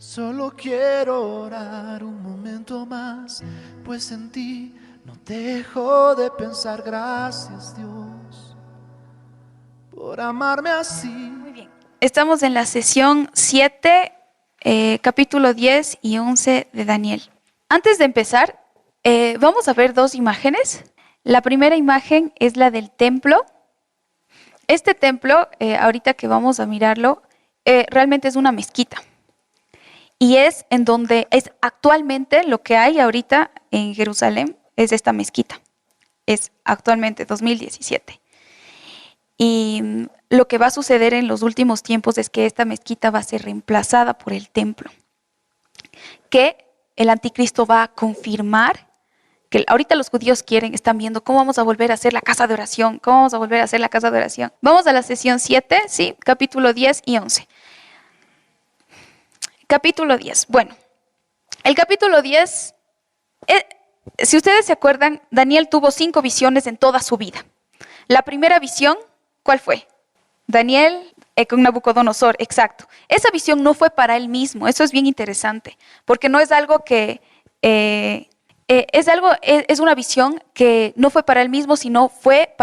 Solo quiero orar un momento más, pues en ti no dejo de pensar. Gracias, Dios, por amarme así. Muy bien. Estamos en la sesión 7, capítulo 10 y 11 de Daniel. Antes de empezar, vamos a ver dos imágenes. La primera imagen es la del templo. Este templo, ahorita que vamos a mirarlo, realmente es una mezquita. Y es en donde es actualmente lo que hay ahorita en Jerusalén, es esta mezquita. Es actualmente 2017. Y lo que va a suceder en los últimos tiempos es que esta mezquita va a ser reemplazada por el templo. Que el anticristo va a confirmar que ahorita los judíos están viendo cómo vamos a volver a hacer la casa de oración, cómo vamos a volver a hacer la casa de oración. Vamos a la sesión 7, sí, capítulo 10 y 11. Capítulo 10. Bueno, el capítulo 10, si ustedes se acuerdan, Daniel tuvo 5 visiones en toda su vida. La primera visión, ¿cuál fue? Daniel con Nabucodonosor, exacto. Esa visión no fue para él mismo, eso es bien interesante, porque no es algo que, es una visión que no fue para él mismo, sino fue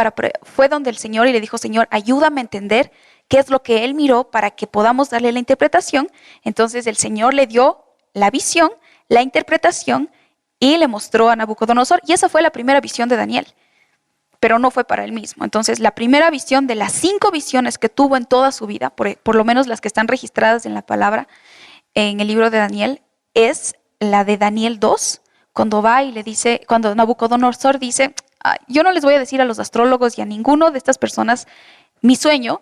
donde el Señor y le dijo, Señor, ayúdame a entender qué es lo que él miró para que podamos darle la interpretación. Entonces el Señor le dio la visión, la interpretación y le mostró a Nabucodonosor, y esa fue la primera visión de Daniel. Pero no fue para él mismo. Entonces, la primera visión de las 5 visiones que tuvo en toda su vida, por lo menos las que están registradas en la palabra, en el libro de Daniel, es la de Daniel 2, cuando va y le dice, cuando Nabucodonosor dice, yo no les voy a decir a los astrólogos y a ninguno de estas personas mi sueño,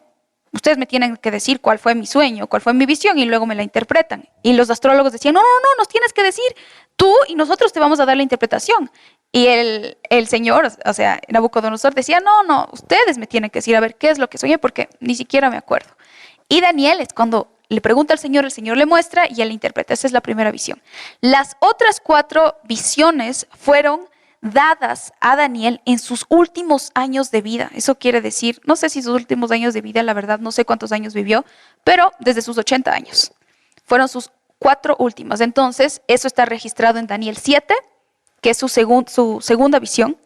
ustedes me tienen que decir cuál fue mi sueño, cuál fue mi visión, y luego me la interpretan. Y los astrólogos decían, no, nos tienes que decir tú y nosotros te vamos a dar la interpretación. Y el Señor, o sea, Nabucodonosor decía, no, ustedes me tienen que decir, a ver, ¿qué es lo que soñé? Porque ni siquiera me acuerdo. Y Daniel es cuando le pregunta al Señor, el Señor le muestra y él interpreta. Esa es la primera visión. Las otras 4 visiones fueron dadas a Daniel en sus últimos años de vida. Eso quiere decir, no sé si sus últimos años de vida, la verdad, no sé cuántos años vivió, pero desde sus 80 años. Fueron sus 4 últimas. Entonces, eso está registrado en Daniel 7, que es su segunda visión.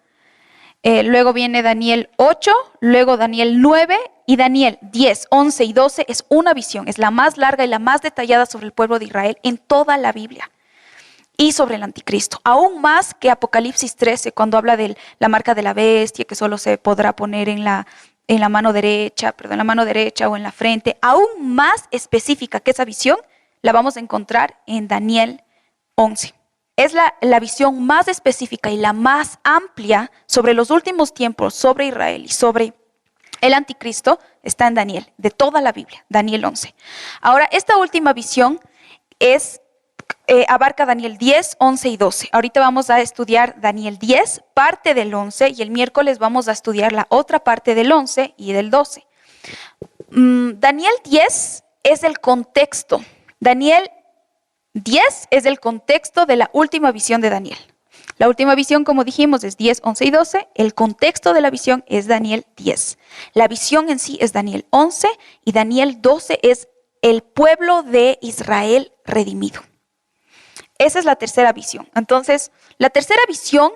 Luego viene Daniel 8, luego Daniel 9 y Daniel 10, 11 y 12 es una visión. Es la más larga y la más detallada sobre el pueblo de Israel en toda la Biblia. Y sobre el anticristo, aún más que Apocalipsis 13, cuando habla de la marca de la bestia, que solo se podrá poner en la mano derecha o en la frente, aún más específica que esa visión, la vamos a encontrar en Daniel 11. Es la visión más específica y la más amplia sobre los últimos tiempos, sobre Israel y sobre el anticristo, está en Daniel, de toda la Biblia, Daniel 11. Ahora, esta última visión abarca Daniel 10, 11 y 12. Ahorita vamos a estudiar Daniel 10, parte del 11, y el miércoles vamos a estudiar la otra parte del 11 y del 12. Daniel 10 es el contexto. Daniel 10 es el contexto de la última visión de Daniel. La última visión, como dijimos, es 10, 11 y 12. El contexto de la visión es Daniel 10. La visión en sí es Daniel 11 y Daniel 12 es el pueblo de Israel redimido. Esa es la tercera visión. Entonces, la tercera visión,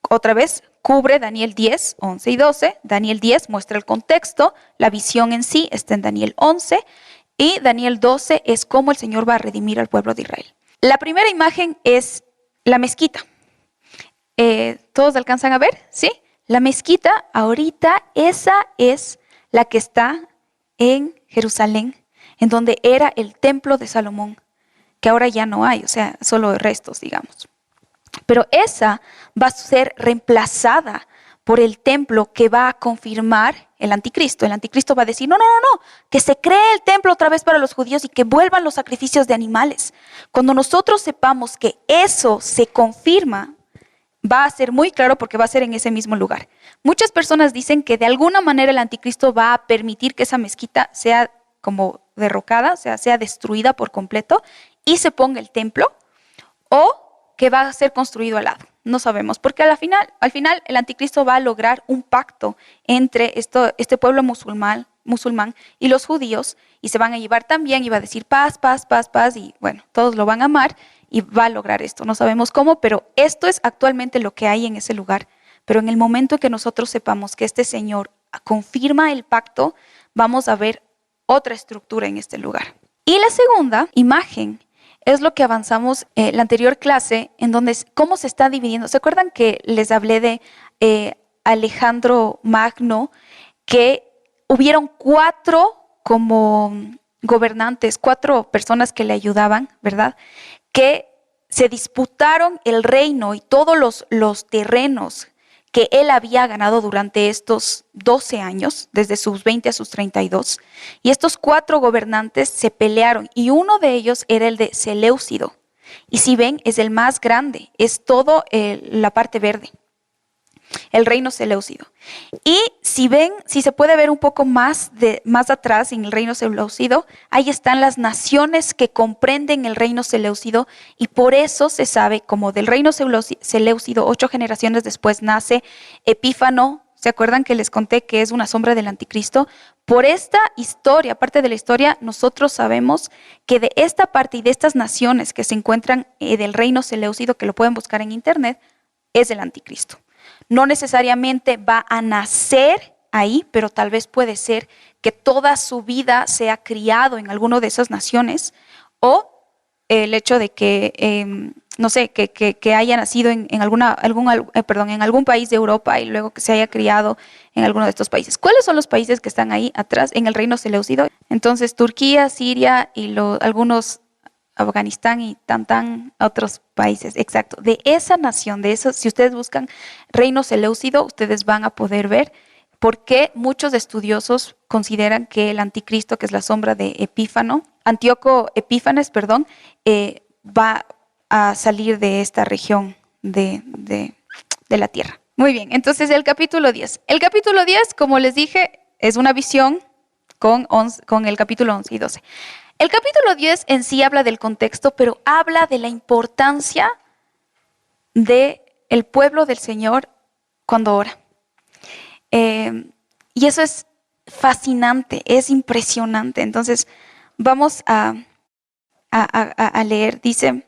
otra vez, cubre Daniel 10, 11 y 12. Daniel 10 muestra el contexto. La visión en sí está en Daniel 11. Y Daniel 12 es cómo el Señor va a redimir al pueblo de Israel. La primera imagen es la mezquita. ¿Todos alcanzan a ver? ¿Sí? La mezquita, ahorita, esa es la que está en Jerusalén, en donde era el templo de Salomón, que ahora ya no hay, o sea, solo restos, digamos. Pero esa va a ser reemplazada por el templo que va a confirmar el anticristo. El anticristo va a decir, no, que se cree el templo otra vez para los judíos y que vuelvan los sacrificios de animales. Cuando nosotros sepamos que eso se confirma, va a ser muy claro porque va a ser en ese mismo lugar. Muchas personas dicen que de alguna manera el anticristo va a permitir que esa mezquita sea como derrocada, o sea destruida por completo y se ponga el templo, o que va a ser construido al lado. No sabemos, porque al final el anticristo va a lograr un pacto entre este pueblo musulmán musulmán y los judíos, y se van a llevar también, y va a decir paz, paz, paz, paz, y bueno, todos lo van a amar y va a lograr esto. No sabemos cómo, pero esto es actualmente lo que hay en ese lugar. Pero en el momento en que nosotros sepamos que este Señor confirma el pacto, vamos a ver otra estructura en este lugar. Y la segunda imagen es lo que avanzamos en la anterior clase, en donde cómo se está dividiendo. ¿Se acuerdan que les hablé de Alejandro Magno, que hubieron 4 como gobernantes, 4 personas que le ayudaban, ¿verdad? Que se disputaron el reino y todos los terrenos que él había ganado durante estos 12 años, desde sus 20 a sus 32. Y estos 4 gobernantes se pelearon y uno de ellos era el de Seleucido. Y si ven, es el más grande, es todo la parte verde, el reino Seleucido. Y si ven, si se puede ver un poco más atrás en el reino Seleucido, ahí están las naciones que comprenden el reino Seleucido, y por eso se sabe como del reino Seleucido 8 generaciones después nace Epífano. ¿Se acuerdan que les conté que es una sombra del anticristo? Por esta historia, parte de la historia, nosotros sabemos que de esta parte y de estas naciones que se encuentran del reino Seleucido, que lo pueden buscar en internet, es el anticristo. No necesariamente va a nacer ahí, pero tal vez puede ser que toda su vida sea criado en alguna de esas naciones, o el hecho de que, no sé, que haya nacido en algún país de Europa y luego que se haya criado en alguno de estos países. ¿Cuáles son los países que están ahí atrás en el reino Seleucido? Entonces, Turquía, Siria y algunos Afganistán y otros países, exacto. De esa nación, de esos, si ustedes buscan reino Seleucido, ustedes van a poder ver por qué muchos estudiosos consideran que el anticristo, que es la sombra de Antíoco Epífanes, va a salir de esta región de la tierra. Muy bien, entonces el capítulo 10. El capítulo 10, como les dije, es una visión con el capítulo 11 y 12. El capítulo 10 en sí habla del contexto, pero habla de la importancia del pueblo del Señor cuando ora. Y eso es fascinante, es impresionante. Entonces, vamos a leer. Dice,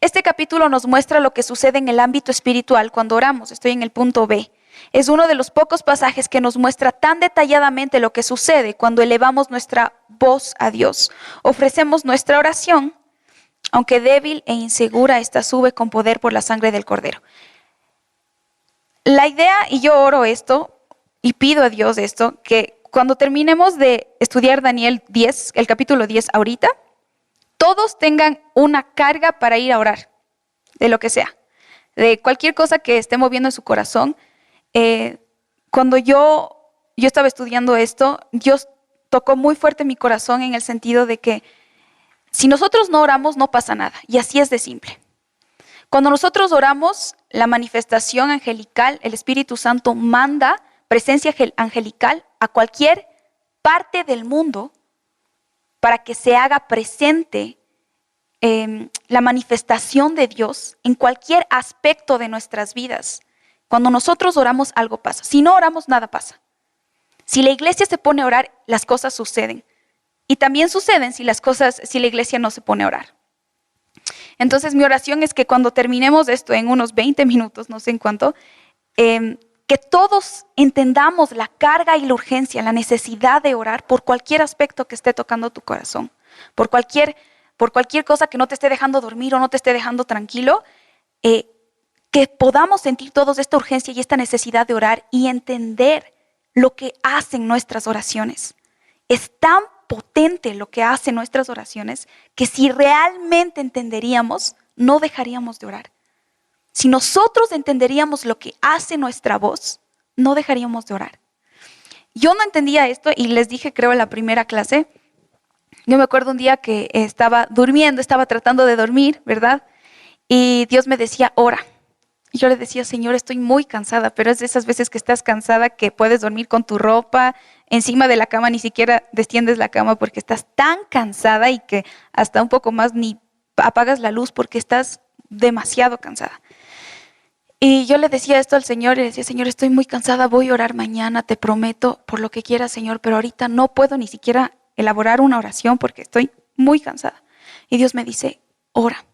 este capítulo nos muestra lo que sucede en el ámbito espiritual cuando oramos. Estoy en el punto B. Es uno de los pocos pasajes que nos muestra tan detalladamente lo que sucede cuando elevamos nuestra voz a Dios. Ofrecemos nuestra oración, aunque débil e insegura, esta sube con poder por la sangre del Cordero. La idea, y yo oro esto y pido a Dios esto, que cuando terminemos de estudiar Daniel 10, el capítulo 10 ahorita, todos tengan una carga para ir a orar, de lo que sea, de cualquier cosa que esté moviendo en su corazón. Cuando yo estaba estudiando esto, Dios tocó muy fuerte mi corazón en el sentido de que si nosotros no oramos, no pasa nada. Y así es de simple. Cuando nosotros oramos, la manifestación angelical, el Espíritu Santo manda presencia angelical a cualquier parte del mundo para que se haga presente la manifestación de Dios en cualquier aspecto de nuestras vidas. Cuando nosotros oramos, algo pasa. Si no oramos, nada pasa. Si la iglesia se pone a orar, las cosas suceden. Y también suceden si la iglesia no se pone a orar. Entonces, mi oración es que cuando terminemos esto en unos 20 minutos, no sé en cuánto, que todos entendamos la carga y la urgencia, la necesidad de orar por cualquier aspecto que esté tocando tu corazón, por cualquier cosa que no te esté dejando dormir o no te esté dejando tranquilo, que podamos sentir todos esta urgencia y esta necesidad de orar y entender lo que hacen nuestras oraciones. Es tan potente lo que hacen nuestras oraciones que si realmente entenderíamos, no dejaríamos de orar. Si nosotros entenderíamos lo que hace nuestra voz, no dejaríamos de orar. Yo no entendía esto y les dije, creo, en la primera clase. Yo me acuerdo un día que estaba durmiendo, estaba tratando de dormir, ¿verdad? Y Dios me decía, ora. Y yo le decía, Señor, estoy muy cansada, pero es de esas veces que estás cansada que puedes dormir con tu ropa encima de la cama, ni siquiera destiendes la cama porque estás tan cansada y que hasta un poco más ni apagas la luz porque estás demasiado cansada. Y yo le decía esto al Señor y le decía, Señor, estoy muy cansada, voy a orar mañana, te prometo, por lo que quieras, Señor, pero ahorita no puedo ni siquiera elaborar una oración porque estoy muy cansada. Y Dios me dice, ora.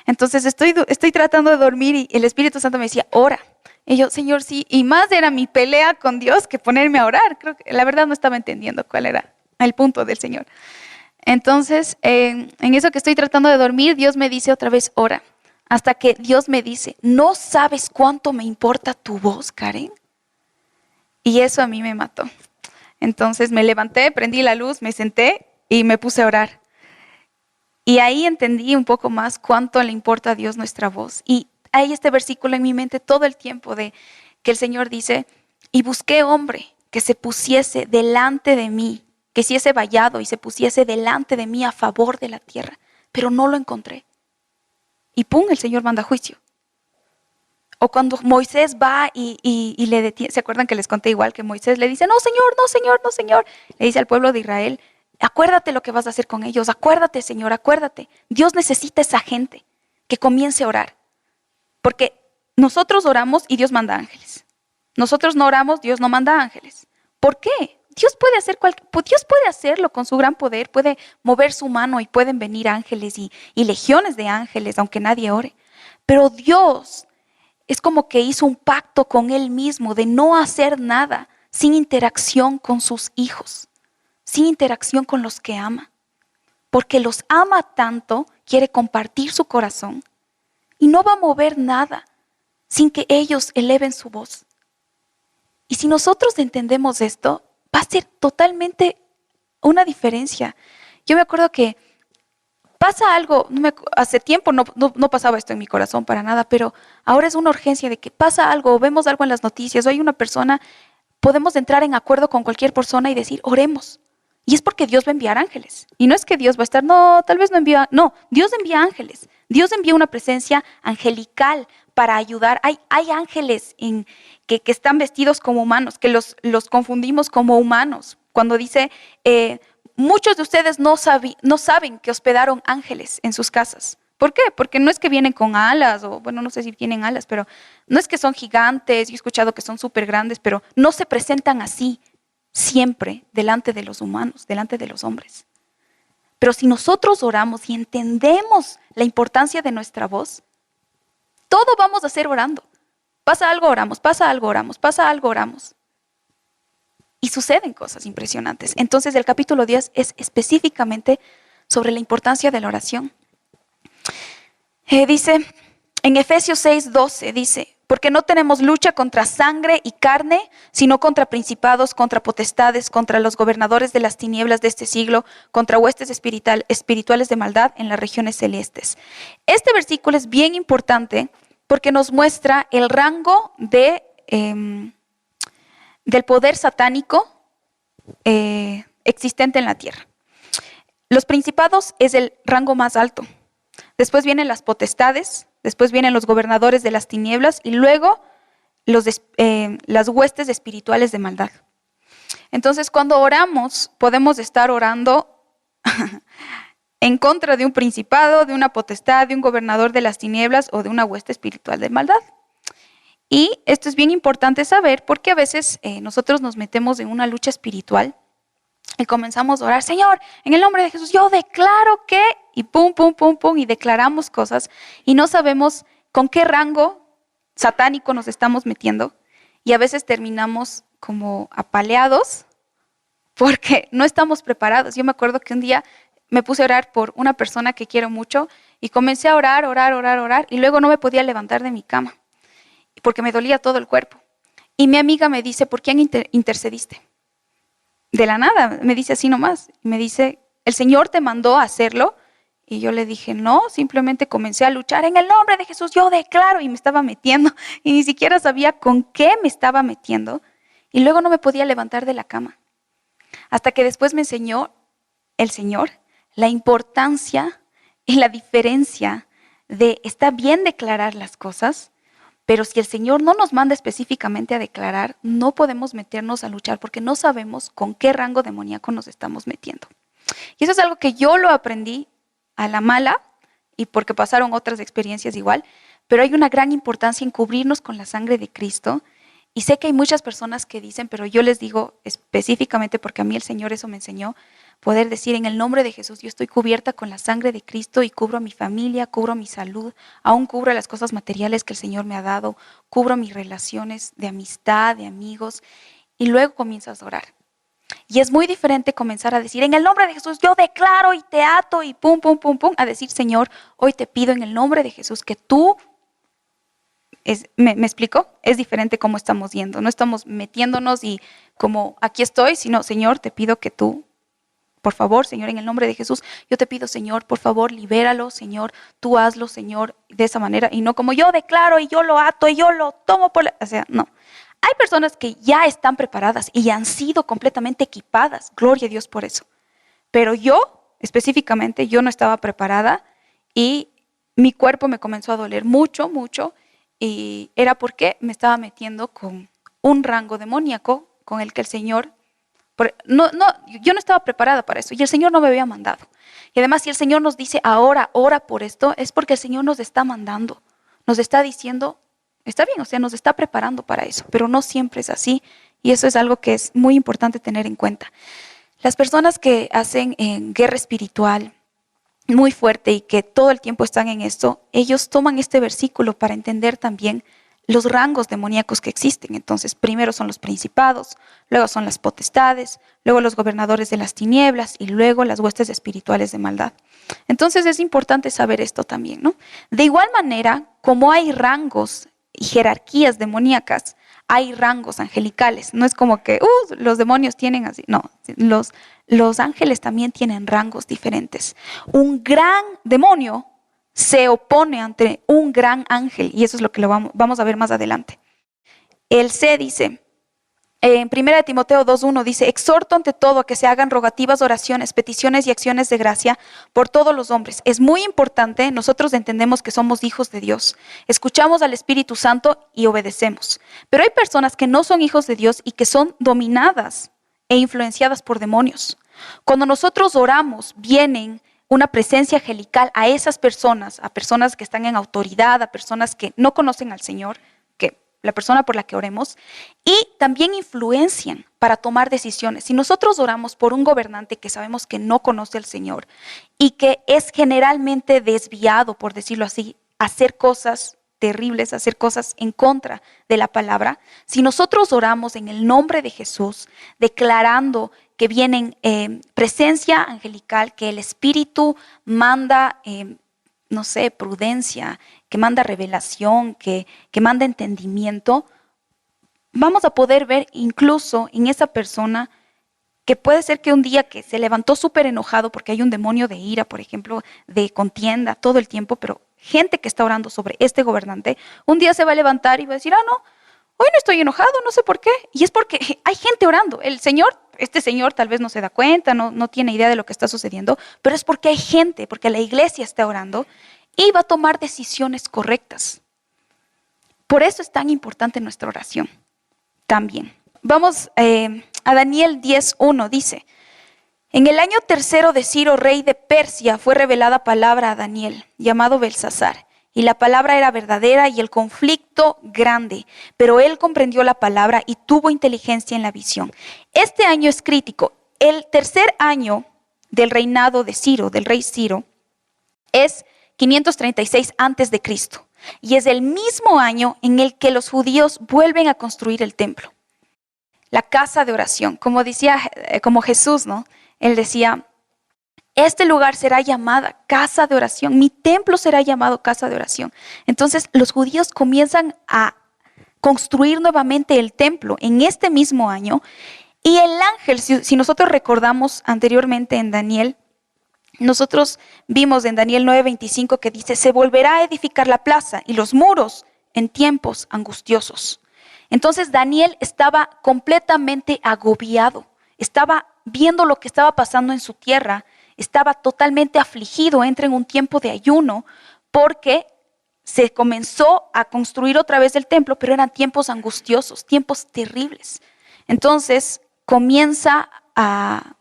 Entonces estoy tratando de dormir y el Espíritu Santo me decía, ora. Y yo, Señor, sí, y más era mi pelea con Dios que ponerme a orar. Creo que la verdad no estaba entendiendo cuál era el punto del Señor. Entonces, en eso que estoy tratando de dormir, Dios me dice otra vez, ora. Hasta que Dios me dice, ¿no sabes cuánto me importa tu voz, Karen? Y eso a mí me mató. Entonces me levanté, prendí la luz, me senté y me puse a orar. Y ahí entendí un poco más cuánto le importa a Dios nuestra voz. Y hay este versículo en mi mente todo el tiempo de que el Señor dice, y busqué hombre que se pusiese delante de mí, que hiciese vallado y se pusiese delante de mí a favor de la tierra, pero no lo encontré. Y pum, el Señor manda juicio. O cuando Moisés va y le detiene, ¿se acuerdan que les conté igual que Moisés le dice, no Señor, no Señor, no Señor? Le dice al pueblo de Israel, acuérdate lo que vas a hacer con ellos, acuérdate Señor, acuérdate. Dios necesita esa gente que comience a orar. Porque nosotros oramos y Dios manda ángeles. Nosotros no oramos, Dios no manda ángeles. ¿Por qué? Dios puede hacerlo con su gran poder, puede mover su mano y pueden venir ángeles y legiones de ángeles, aunque nadie ore. Pero Dios es como que hizo un pacto con Él mismo de no hacer nada sin interacción con sus hijos, sin interacción con los que ama. Porque los ama tanto, quiere compartir su corazón y no va a mover nada sin que ellos eleven su voz. Y si nosotros entendemos esto, va a ser totalmente una diferencia. Yo me acuerdo que pasa algo, hace tiempo no pasaba esto en mi corazón para nada, pero ahora es una urgencia de que pasa algo, o vemos algo en las noticias, o hay una persona, podemos entrar en acuerdo con cualquier persona y decir, oremos. Y es porque Dios va a enviar ángeles. Y no es que Dios va a estar, no, tal vez no envía, no, Dios envía ángeles. Dios envía una presencia angelical para ayudar. Hay ángeles que están vestidos como humanos, que los confundimos como humanos. Cuando dice, muchos de ustedes no saben que hospedaron ángeles en sus casas. ¿Por qué? Porque no es que vienen con alas, o bueno, no sé si tienen alas, pero no es que son gigantes. Yo he escuchado que son súper grandes, pero no se presentan así siempre delante de los humanos, delante de los hombres. Pero si nosotros oramos y entendemos la importancia de nuestra voz, todo vamos a hacer orando. Pasa algo, oramos, pasa algo, oramos, pasa algo, oramos. Y suceden cosas impresionantes. Entonces el capítulo 10 es específicamente sobre la importancia de la oración. Dice, en Efesios 6:12, dice, porque no tenemos lucha contra sangre y carne, sino contra principados, contra potestades, contra los gobernadores de las tinieblas de este siglo, contra huestes espirituales de maldad en las regiones celestes. Este versículo es bien importante porque nos muestra el rango del poder satánico existente en la tierra. Los principados es el rango más alto. Después vienen las potestades, después vienen los gobernadores de las tinieblas y luego las huestes espirituales de maldad. Entonces, cuando oramos, podemos estar orando en contra de un principado, de una potestad, de un gobernador de las tinieblas o de una hueste espiritual de maldad. Y esto es bien importante saber porque a veces nosotros nos metemos en una lucha espiritual y comenzamos a orar, Señor, en el nombre de Jesús, yo declaro que, y pum, pum, pum, pum, y declaramos cosas y no sabemos con qué rango satánico nos estamos metiendo y a veces terminamos como apaleados porque no estamos preparados. Yo me acuerdo que un día me puse a orar por una persona que quiero mucho y comencé a orar y luego no me podía levantar de mi cama porque me dolía todo el cuerpo. Y mi amiga me dice, ¿por quién intercediste? De la nada, me dice así nomás. Me dice, ¿el Señor te mandó a hacerlo? Y yo le dije, no, simplemente comencé a luchar en el nombre de Jesús, yo declaro, y me estaba metiendo. Y ni siquiera sabía con qué me estaba metiendo. Y luego no me podía levantar de la cama. Hasta que después me enseñó el Señor la importancia y la diferencia de, está bien declarar las cosas, pero si el Señor no nos manda específicamente a declarar, no podemos meternos a luchar porque no sabemos con qué rango demoníaco nos estamos metiendo. Y eso es algo que yo lo aprendí a la mala y porque pasaron otras experiencias igual, pero hay una gran importancia en cubrirnos con la sangre de Cristo. Y sé que hay muchas personas que dicen, pero yo les digo específicamente porque a mí el Señor eso me enseñó, poder decir en el nombre de Jesús, yo estoy cubierta con la sangre de Cristo y cubro a mi familia, cubro mi salud, aún cubro las cosas materiales que el Señor me ha dado, cubro mis relaciones de amistad, de amigos, y luego comienzas a orar. Y es muy diferente comenzar a decir, en el nombre de Jesús, yo declaro y te ato y pum, pum, pum, pum, a decir, Señor, hoy te pido en el nombre de Jesús que tú, ¿me explico? Es diferente cómo estamos yendo, no estamos metiéndonos y como aquí estoy, sino, Señor, te pido que tú, por favor, Señor, en el nombre de Jesús, yo te pido, Señor, por favor, libéralo, Señor, tú hazlo, Señor, de esa manera, y no como yo declaro y yo lo ato y yo lo tomo por o sea, no. Hay personas que ya están preparadas y han sido completamente equipadas, gloria a Dios por eso. Pero yo, específicamente, yo no estaba preparada y mi cuerpo me comenzó a doler mucho, mucho, y era porque me estaba metiendo con un rango demoníaco con el que el Señor, yo no estaba preparada para eso y el Señor no me había mandado. Y además, si el Señor nos dice ahora, ora por esto, es porque el Señor nos está mandando, nos está diciendo, está bien, o sea, nos está preparando para eso, pero no siempre es así y eso es algo que es muy importante tener en cuenta. Las personas que hacen guerra espiritual muy fuerte y que todo el tiempo están en esto, ellos toman este versículo para entender también los rangos demoníacos que existen. Entonces, primero son los principados, luego son las potestades, luego los gobernadores de las tinieblas y luego las huestes espirituales de maldad. Entonces, es importante saber esto también, ¿no? De igual manera, como hay rangos y jerarquías demoníacas, hay rangos angelicales. No es como que los demonios tienen así. No, los ángeles también tienen rangos diferentes. Un gran demonio se opone ante un gran ángel y eso es lo que vamos a ver más adelante. El C dice, en 1 Timoteo 2:1 dice, exhorto ante todo a que se hagan rogativas, oraciones, peticiones y acciones de gracia por todos los hombres. Es muy importante, nosotros entendemos que somos hijos de Dios, escuchamos al Espíritu Santo y obedecemos. Pero hay personas que no son hijos de Dios y que son dominadas e influenciadas por demonios. Cuando nosotros oramos, vienen una presencia angelical a esas personas, a personas que están en autoridad, a personas que no conocen al Señor, que la persona por la que oremos, y también influencian para tomar decisiones. Si nosotros oramos por un gobernante que sabemos que no conoce al Señor y que es generalmente desviado, por decirlo así, a hacer cosas terribles, a hacer cosas en contra de la palabra, si nosotros oramos en el nombre de Jesús, declarando que vienen presencia angelical, que el Espíritu manda, no sé, prudencia, que manda revelación, que manda entendimiento, vamos a poder ver incluso en esa persona que puede ser que un día que se levantó súper enojado porque hay un demonio de ira, por ejemplo, de contienda todo el tiempo, pero gente que está orando sobre este gobernante, un día se va a levantar y va a decir, no, hoy no estoy enojado, no sé por qué. Y es porque hay gente orando. Este señor tal vez no se da cuenta, no tiene idea de lo que está sucediendo, pero es porque hay gente, porque la iglesia está orando y va a tomar decisiones correctas. Por eso es tan importante nuestra oración también. Vamos a Daniel 10:1, dice, en el año 3 de Ciro, rey de Persia, fue revelada palabra a Daniel, llamado Belsasar. Y la palabra era verdadera y el conflicto grande, pero él comprendió la palabra y tuvo inteligencia en la visión. Este año es crítico. El 3er año del reinado de Ciro, del rey Ciro, es 536 antes de Cristo. Y es el mismo año en el que los judíos vuelven a construir el templo. La casa de oración, como Jesús, ¿no? Él decía, este lugar será llamada casa de oración, mi templo será llamado casa de oración. Entonces los judíos comienzan a construir nuevamente el templo en este mismo año. Y el ángel, si nosotros recordamos anteriormente en Daniel, nosotros vimos en Daniel 9:25 que dice, se volverá a edificar la plaza y los muros en tiempos angustiosos. Entonces Daniel estaba completamente agobiado, estaba viendo lo que estaba pasando en su tierra, estaba totalmente afligido, entra en un tiempo de ayuno porque se comenzó a construir otra vez el templo, pero eran tiempos angustiosos, tiempos terribles. Entonces comienza a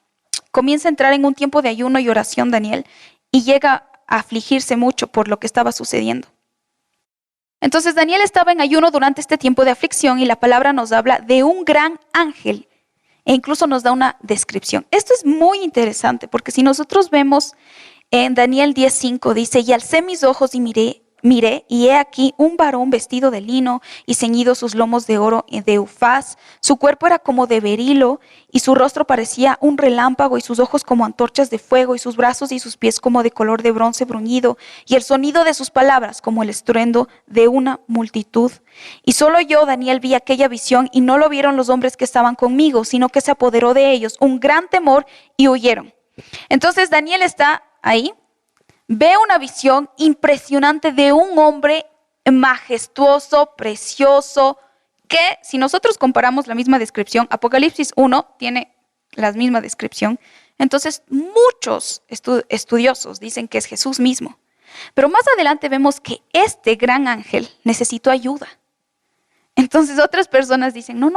entrar en un tiempo de ayuno y oración Daniel y llega a afligirse mucho por lo que estaba sucediendo. Entonces Daniel estaba en ayuno durante este tiempo de aflicción y la palabra nos habla de un gran ángel e incluso nos da una descripción. Esto es muy interesante porque si nosotros vemos en Daniel 10:5 dice, y alcé mis ojos y miré, y he aquí un varón vestido de lino y ceñido sus lomos de oro de Ufaz. Su cuerpo era como de berilo y su rostro parecía un relámpago y sus ojos como antorchas de fuego y sus brazos y sus pies como de color de bronce bruñido y el sonido de sus palabras como el estruendo de una multitud. Y solo yo, Daniel, vi aquella visión y no lo vieron los hombres que estaban conmigo, sino que se apoderó de ellos un gran temor y huyeron. Entonces Daniel está ahí. Ve una visión impresionante de un hombre majestuoso, precioso, que si nosotros comparamos la misma descripción, Apocalipsis 1 tiene la misma descripción, entonces muchos estudiosos dicen que es Jesús mismo. Pero más adelante vemos que este gran ángel necesitó ayuda. Entonces otras personas dicen, no,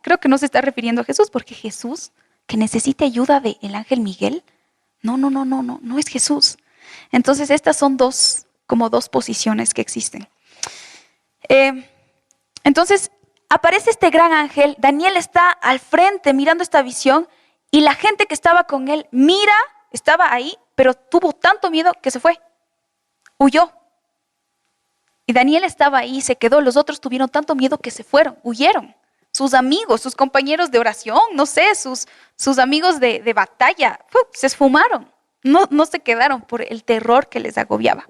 creo que no se está refiriendo a Jesús, porque Jesús, que necesite ayuda del ángel Miguel, no es Jesús. Entonces estas son dos posiciones que existen. Entonces aparece este gran ángel, Daniel está al frente mirando esta visión y la gente que estaba con él estaba ahí, pero tuvo tanto miedo que se fue, huyó. Y Daniel estaba ahí y se quedó, los otros tuvieron tanto miedo que se fueron, huyeron. Sus amigos, sus compañeros de oración, no sé, sus amigos de batalla, se esfumaron. No se quedaron por el terror que les agobiaba.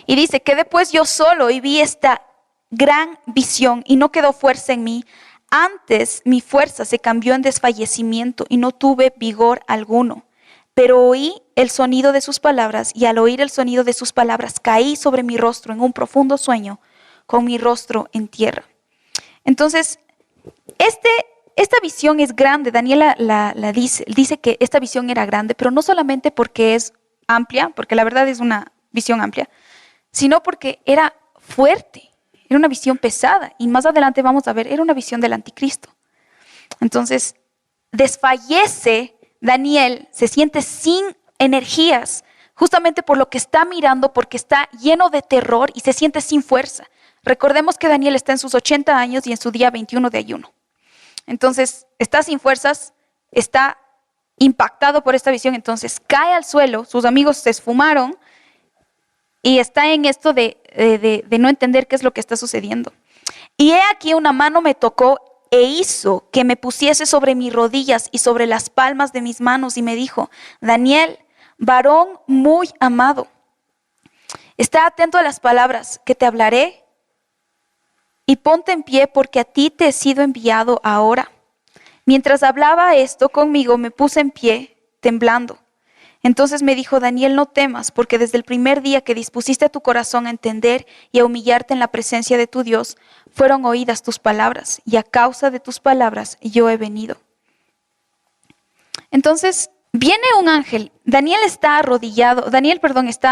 Y dice, quedé pues yo solo y vi esta gran visión y no quedó fuerza en mí. Antes mi fuerza se cambió en desfallecimiento y no tuve vigor alguno. Pero oí el sonido de sus palabras y al oír el sonido de sus palabras caí sobre mi rostro en un profundo sueño con mi rostro en tierra. Entonces, esta visión es grande. Daniel la dice que esta visión era grande, pero no solamente porque es amplia, porque la verdad es una visión amplia, sino porque era fuerte, era una visión pesada. Y más adelante vamos a ver, era una visión del anticristo. Entonces, desfallece Daniel, se siente sin energías, justamente por lo que está mirando, porque está lleno de terror y se siente sin fuerza. Recordemos que Daniel está en sus 80 años y en su día 21 de ayuno. Entonces, está sin fuerzas, está impactado por esta visión, entonces cae al suelo, sus amigos se esfumaron y está en esto de no entender qué es lo que está sucediendo. Y he aquí una mano me tocó e hizo que me pusiese sobre mis rodillas y sobre las palmas de mis manos y me dijo, Daniel, varón muy amado, está atento a las palabras que te hablaré y ponte en pie porque a ti te he sido enviado ahora. Mientras hablaba esto conmigo, me puse en pie, temblando. Entonces me dijo, Daniel, no temas, porque desde el primer día que dispusiste a tu corazón a entender y a humillarte en la presencia de tu Dios, fueron oídas tus palabras, y a causa de tus palabras yo he venido. Entonces viene un ángel. Daniel está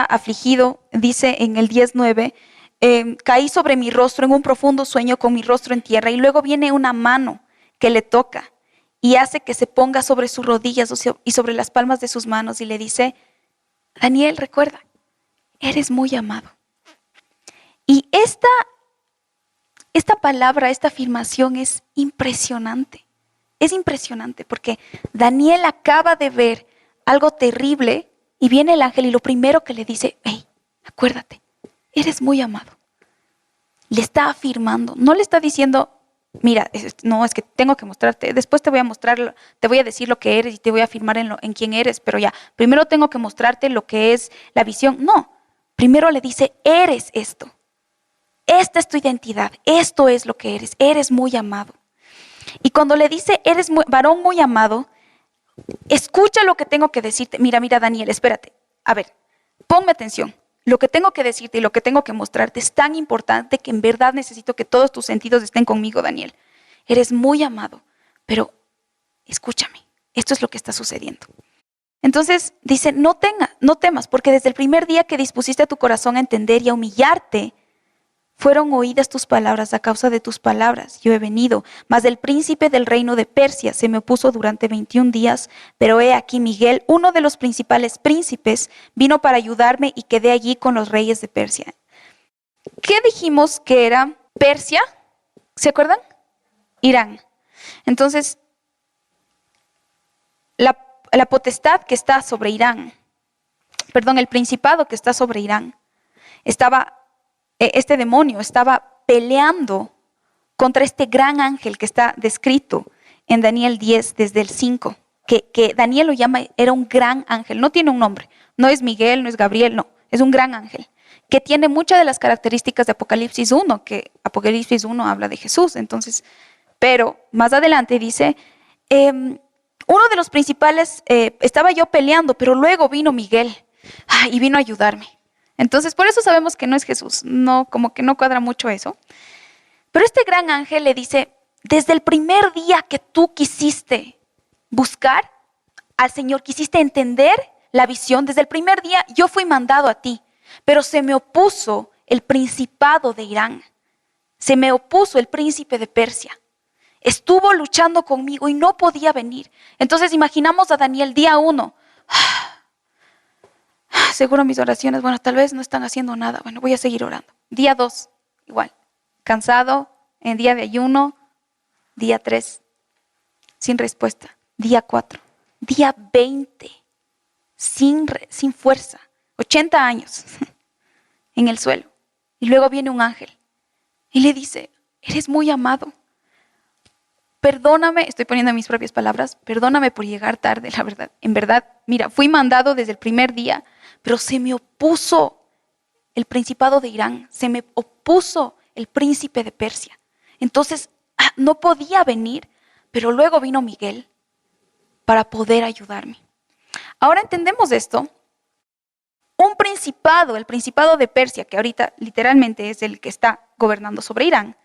afligido, dice en el 10:9, caí sobre mi rostro en un profundo sueño con mi rostro en tierra, y luego viene una mano que le toca y hace que se ponga sobre sus rodillas y sobre las palmas de sus manos y le dice, Daniel, recuerda, eres muy amado. Y esta palabra, esta afirmación es impresionante. Es impresionante porque Daniel acaba de ver algo terrible y viene el ángel y lo primero que le dice, hey, acuérdate, eres muy amado. Le está afirmando, no le está diciendo, mira, no, es que tengo que mostrarte, después te voy a mostrar, te voy a decir lo que eres y te voy a afirmar en quién eres, pero ya, primero tengo que mostrarte lo que es la visión. No, primero le dice, eres esto. Esta es tu identidad, esto es lo que eres muy amado. Y cuando le dice, varón muy amado, escucha lo que tengo que decirte. Mira, Daniel, espérate, a ver, ponme atención. Lo que tengo que decirte y lo que tengo que mostrarte es tan importante que en verdad necesito que todos tus sentidos estén conmigo, Daniel. Eres muy amado, pero escúchame, esto es lo que está sucediendo. Entonces dice, no temas, porque desde el primer día que dispusiste a tu corazón a entender y a humillarte, fueron oídas tus palabras. A causa de tus palabras yo he venido. Mas el príncipe del reino de Persia se me opuso durante 21 días. Pero he aquí Miguel, uno de los principales príncipes, vino para ayudarme y quedé allí con los reyes de Persia. ¿Qué dijimos que era Persia? ¿Se acuerdan? Irán. Entonces, la potestad que está sobre Irán, perdón, el principado que está sobre Irán, este demonio estaba peleando contra este gran ángel que está descrito en Daniel 10 desde el 5, que Daniel lo llama, era un gran ángel, no tiene un nombre, no es Miguel, no es Gabriel, no, es un gran ángel, que tiene muchas de las características de Apocalipsis 1, que Apocalipsis 1 habla de Jesús, entonces, pero más adelante dice, uno de los principales, estaba yo peleando, pero luego vino Miguel y vino a ayudarme. Entonces, por eso sabemos que no es Jesús, no, como que no cuadra mucho eso. Pero este gran ángel le dice, desde el primer día que tú quisiste buscar al Señor, quisiste entender la visión, desde el primer día yo fui mandado a ti, pero se me opuso el principado de Irán, se me opuso el príncipe de Persia. Estuvo luchando conmigo y no podía venir. Entonces imaginamos a Daniel día 1. Seguro mis oraciones, bueno, tal vez no están haciendo nada. Bueno, voy a seguir orando. Día 2, igual. Cansado, en día de ayuno. Día 3, sin respuesta. Día 4, día 20, sin fuerza. 80 años en el suelo. Y luego viene un ángel y le dice, eres muy amado. Perdóname, estoy poniendo mis propias palabras, perdóname por llegar tarde, la verdad. En verdad, mira, fui mandado desde el primer día, pero se me opuso el principado de Irán, se me opuso el príncipe de Persia. Entonces, no podía venir, pero luego vino Miguel para poder ayudarme. Ahora entendemos esto. Un principado, el principado de Persia, que ahorita literalmente es el que está gobernando sobre Irán,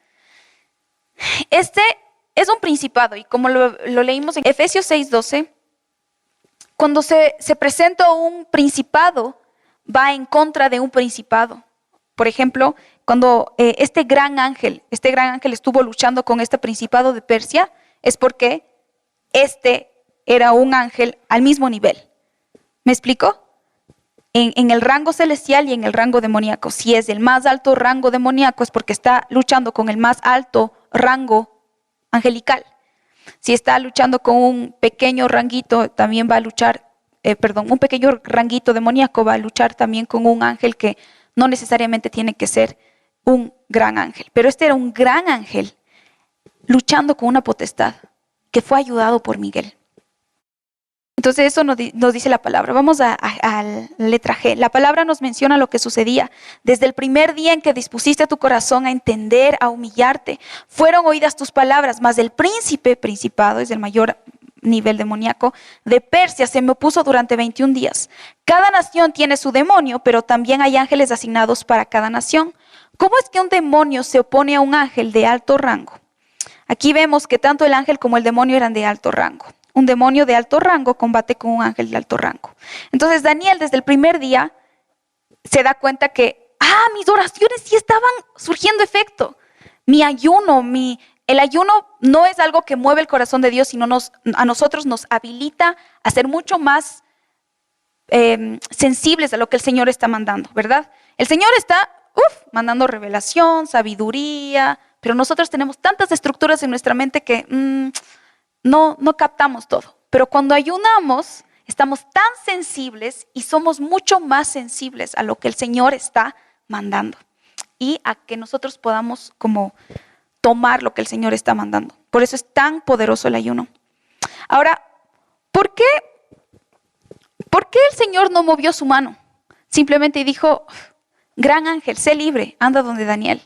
este es un principado, y como lo leímos en Efesios 6:12, cuando se presenta un principado, va en contra de un principado. Por ejemplo, cuando este gran ángel estuvo luchando con este principado de Persia, es porque este era un ángel al mismo nivel. ¿Me explico? En el rango celestial y en el rango demoníaco. Si es el más alto rango demoníaco, es porque está luchando con el más alto rango angelical. Si está luchando con un pequeño ranguito, también va a luchar, un pequeño ranguito demoníaco va a luchar también con un ángel que no necesariamente tiene que ser un gran ángel. Pero este era un gran ángel luchando con una potestad que fue ayudado por Miguel. Entonces eso nos dice la palabra. Vamos a la letra G. La palabra nos menciona lo que sucedía. Desde el primer día en que dispusiste tu corazón a entender, a humillarte, fueron oídas tus palabras, mas el principado, es el mayor nivel demoníaco, de Persia se me opuso durante 21 días. Cada nación tiene su demonio, pero también hay ángeles asignados para cada nación. ¿Cómo es que un demonio se opone a un ángel de alto rango? Aquí vemos que tanto el ángel como el demonio eran de alto rango. Un demonio de alto rango combate con un ángel de alto rango. Entonces Daniel desde el primer día se da cuenta que, mis oraciones sí estaban surgiendo efecto. Mi ayuno, el ayuno no es algo que mueve el corazón de Dios, sino a nosotros nos habilita a ser mucho más sensibles a lo que el Señor está mandando, ¿verdad? El Señor está mandando revelación, sabiduría, pero nosotros tenemos tantas estructuras en nuestra mente que no captamos todo. Pero cuando ayunamos, estamos tan sensibles y somos mucho más sensibles a lo que el Señor está mandando y a que nosotros podamos como tomar lo que el Señor está mandando. Por eso es tan poderoso el ayuno. Ahora, ¿por qué el Señor no movió su mano? Simplemente dijo, gran ángel, sé libre, anda donde Daniel,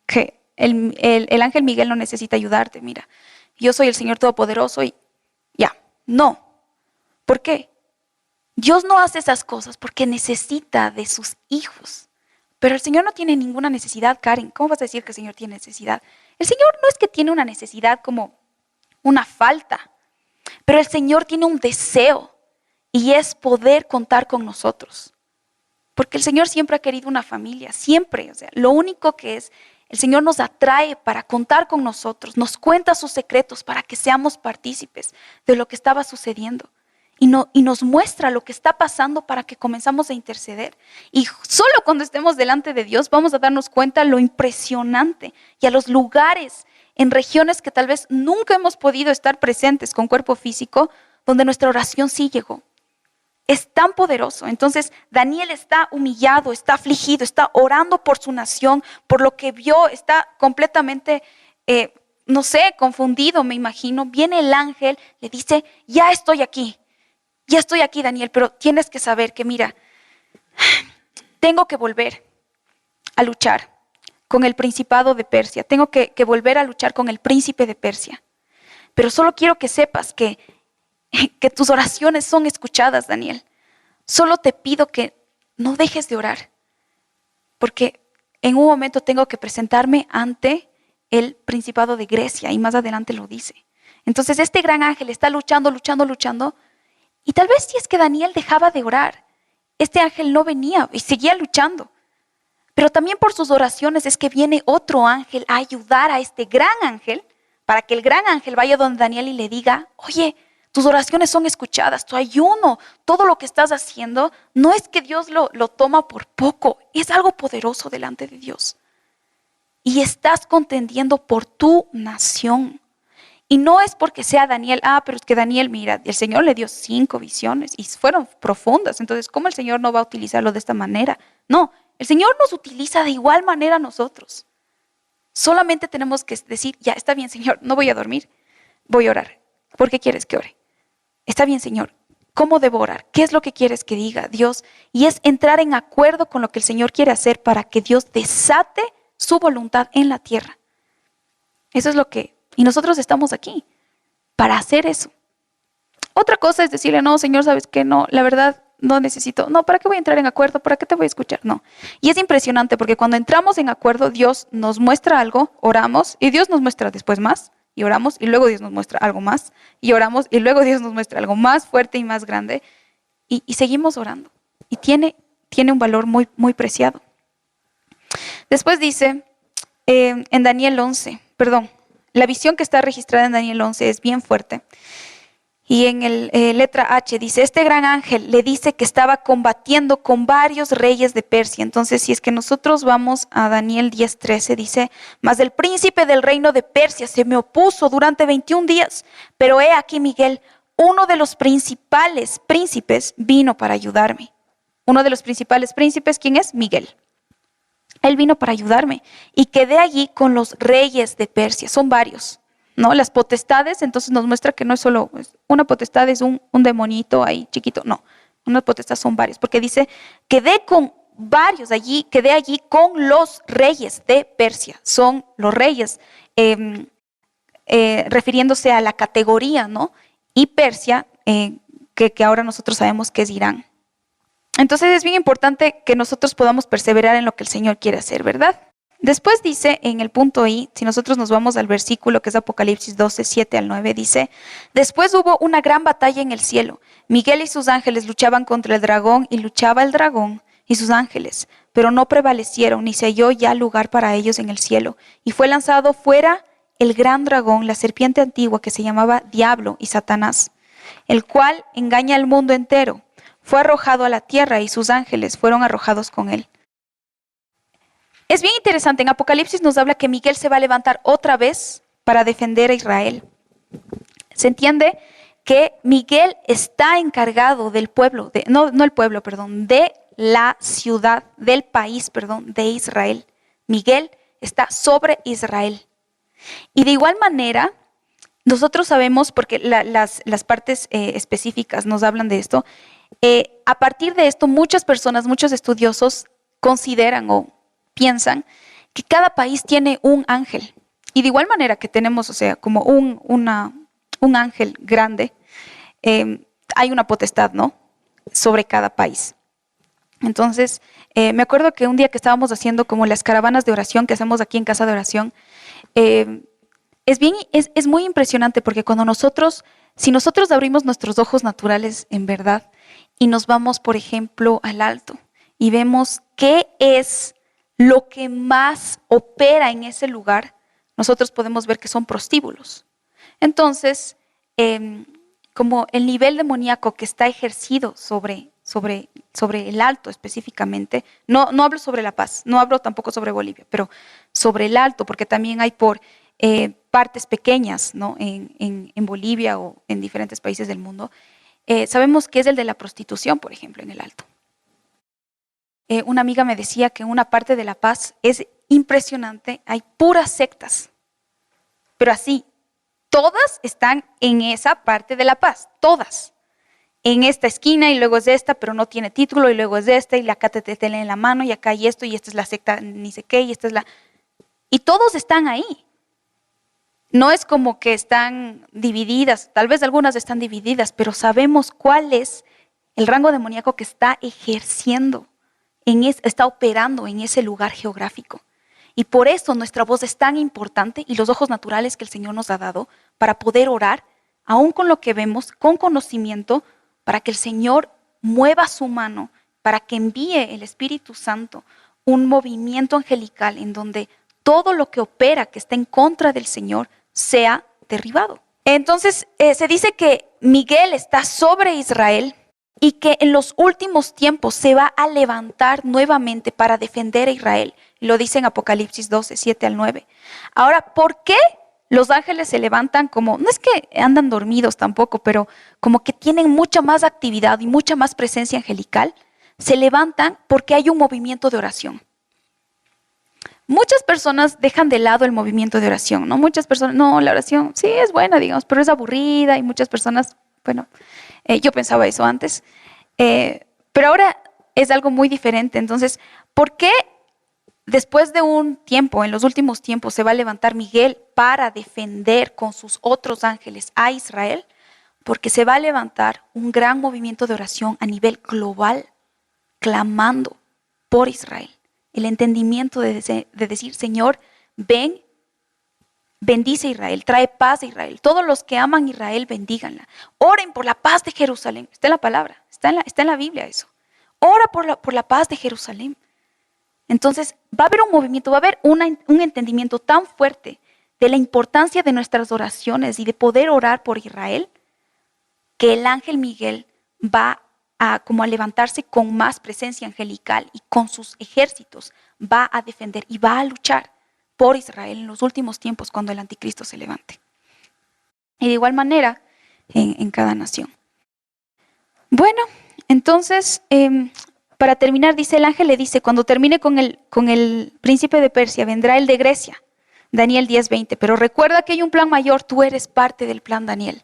que el ángel Miguel no necesita ayudarte, mira. Yo soy el Señor Todopoderoso y ya. No. ¿Por qué? Dios no hace esas cosas porque necesita de sus hijos. Pero el Señor no tiene ninguna necesidad, Karen. ¿Cómo vas a decir que el Señor tiene necesidad? El Señor no es que tiene una necesidad como una falta. Pero el Señor tiene un deseo y es poder contar con nosotros. Porque el Señor siempre ha querido una familia, siempre. O sea, lo único que es, el Señor nos atrae para contar con nosotros, nos cuenta sus secretos para que seamos partícipes de lo que estaba sucediendo. y nos muestra lo que está pasando para que comenzamos a interceder. Y solo cuando estemos delante de Dios vamos a darnos cuenta lo impresionante y a los lugares en regiones que tal vez nunca hemos podido estar presentes con cuerpo físico, donde nuestra oración sí llegó. Es tan poderoso. Entonces Daniel está humillado, está afligido, está orando por su nación, por lo que vio, está completamente, confundido, me imagino. Viene el ángel, le dice, ya estoy aquí, Daniel, pero tienes que saber que mira, tengo que volver a luchar con el principado de Persia, tengo que volver a luchar con el príncipe de Persia, pero solo quiero que sepas que tus oraciones son escuchadas, Daniel. Solo te pido que no dejes de orar, porque en un momento tengo que presentarme ante el principado de Grecia, y más adelante lo dice. Entonces este gran ángel está luchando, y tal vez si es que Daniel dejaba de orar, este ángel no venía y seguía luchando. Pero también por sus oraciones es que viene otro ángel a ayudar a este gran ángel, para que el gran ángel vaya donde Daniel y le diga, oye, tus oraciones son escuchadas, tu ayuno, todo lo que estás haciendo, no es que Dios lo toma por poco, es algo poderoso delante de Dios. Y estás contendiendo por tu nación. Y no es porque sea Daniel, pero es que Daniel, mira, el Señor le dio 5 visiones y fueron profundas, entonces ¿cómo el Señor no va a utilizarlo de esta manera? No, el Señor nos utiliza de igual manera a nosotros. Solamente tenemos que decir, ya está bien, Señor, no voy a dormir, voy a orar. ¿Por qué quieres que ore? Está bien, Señor, ¿cómo debo orar? ¿Qué es lo que quieres que diga, Dios? Y es entrar en acuerdo con lo que el Señor quiere hacer para que Dios desate su voluntad en la tierra. Eso es y nosotros estamos aquí para hacer eso. Otra cosa es decirle, no, Señor, ¿sabes qué? No, la verdad no necesito. No, ¿para qué voy a entrar en acuerdo? ¿Para qué te voy a escuchar? No. Y es impresionante porque cuando entramos en acuerdo, Dios nos muestra algo, oramos, y Dios nos muestra después más, y oramos, y luego Dios nos muestra algo más, y oramos, y luego Dios nos muestra algo más fuerte y más grande, y seguimos orando. Y tiene un valor muy, muy preciado. Después dice, en Daniel 11, la visión que está registrada en Daniel 11 es bien fuerte. Y en letra H dice, este gran ángel le dice que estaba combatiendo con varios reyes de Persia. Entonces, si es que nosotros vamos a Daniel 10:13, dice, mas el príncipe del reino de Persia se me opuso durante 21 días. Pero he aquí Miguel, uno de los principales príncipes, vino para ayudarme. Uno de los principales príncipes, ¿quién es? Miguel. Él vino para ayudarme y quedé allí con los reyes de Persia. Son varios, ¿no? Las potestades, entonces nos muestra que no es solo una potestad, es un demonito ahí chiquito. No, una potestad son varios, porque dice, quedé allí con los reyes de Persia. Son los reyes, refiriéndose a la categoría, ¿no? Y Persia, que ahora nosotros sabemos que es Irán. Entonces es bien importante que nosotros podamos perseverar en lo que el Señor quiere hacer, ¿verdad? Después dice en el punto I, si nosotros nos vamos al versículo que es Apocalipsis 12, 7 al 9, dice, después hubo una gran batalla en el cielo. Miguel y sus ángeles luchaban contra el dragón y luchaba el dragón y sus ángeles, pero no prevalecieron ni se halló ya lugar para ellos en el cielo. Y fue lanzado fuera el gran dragón, la serpiente antigua que se llamaba Diablo y Satanás, el cual engaña al mundo entero. Fue arrojado a la tierra y sus ángeles fueron arrojados con él. Es bien interesante, en Apocalipsis nos habla que Miguel se va a levantar otra vez para defender a Israel. Se entiende que Miguel está encargado del pueblo, de la ciudad, del país, de Israel. Miguel está sobre Israel. Y de igual manera, nosotros sabemos, porque las partes específicas nos hablan de esto, a partir de esto muchas personas, muchos estudiosos consideran o piensan que cada país tiene un ángel. Y de igual manera que tenemos, como un ángel grande, hay una potestad, ¿no? Sobre cada país. Entonces, me acuerdo que un día que estábamos haciendo como las caravanas de oración que hacemos aquí en Casa de Oración, es muy impresionante porque si nosotros abrimos nuestros ojos naturales en verdad y nos vamos, por ejemplo, al alto y vemos qué es lo que más opera en ese lugar, nosotros podemos ver que son prostíbulos. Entonces, como el nivel demoníaco que está ejercido sobre el Alto específicamente. No hablo sobre La Paz, no hablo tampoco sobre Bolivia, pero sobre el Alto, porque también hay por partes pequeñas, ¿no? en Bolivia o en diferentes países del mundo. Sabemos que es el de la prostitución, por ejemplo, en el Alto. Una amiga me decía que en una parte de La Paz es impresionante, hay puras sectas, pero así, todas están en esa parte de La Paz, todas. En esta esquina y luego es esta, pero no tiene título, y luego es esta, y la acá te leen en la mano, y acá hay esto, y esta es la secta ni sé qué, y esta es la... Y todos están ahí. No es como que están divididas, tal vez algunas están divididas, pero sabemos cuál es el rango demoníaco que está ejerciendo, está operando en ese lugar geográfico. Y por eso nuestra voz es tan importante y los ojos naturales que el Señor nos ha dado para poder orar, aún con lo que vemos, con conocimiento, para que el Señor mueva su mano, para que envíe el Espíritu Santo un movimiento angelical en donde todo lo que opera, que está en contra del Señor, sea derribado. Entonces se dice que Miguel está sobre Israel y que en los últimos tiempos se va a levantar nuevamente para defender a Israel. Lo dice en Apocalipsis 12, 7 al 9. Ahora, ¿por qué los ángeles se levantan como, no es que andan dormidos tampoco, pero como que tienen mucha más actividad y mucha más presencia angelical? Se levantan porque hay un movimiento de oración. Muchas personas dejan de lado el movimiento de oración, ¿no? Muchas personas, no, la oración sí es buena, digamos, pero es aburrida y muchas personas, bueno, yo pensaba eso antes, pero ahora es algo muy diferente. Entonces, ¿por qué después de un tiempo, en los últimos tiempos, se va a levantar Miguel para defender con sus otros ángeles a Israel? Porque se va a levantar un gran movimiento de oración a nivel global, clamando por Israel. El entendimiento de decir, Señor, ven, bendice a Israel, trae paz a Israel. Todos los que aman a Israel, bendíganla. Oren por la paz de Jerusalén. Está en la palabra, está en la Biblia eso. Ora por la paz de Jerusalén. Entonces va a haber un movimiento, va a haber un entendimiento tan fuerte de la importancia de nuestras oraciones y de poder orar por Israel, que el ángel Miguel va a levantarse con más presencia angelical y con sus ejércitos va a defender y va a luchar por Israel en los últimos tiempos cuando el anticristo se levante. Y de igual manera en cada nación. Bueno, entonces para terminar, dice el ángel, le dice, cuando termine con el príncipe de Persia, vendrá el de Grecia, Daniel 10:20, pero recuerda que hay un plan mayor, tú eres parte del plan, Daniel.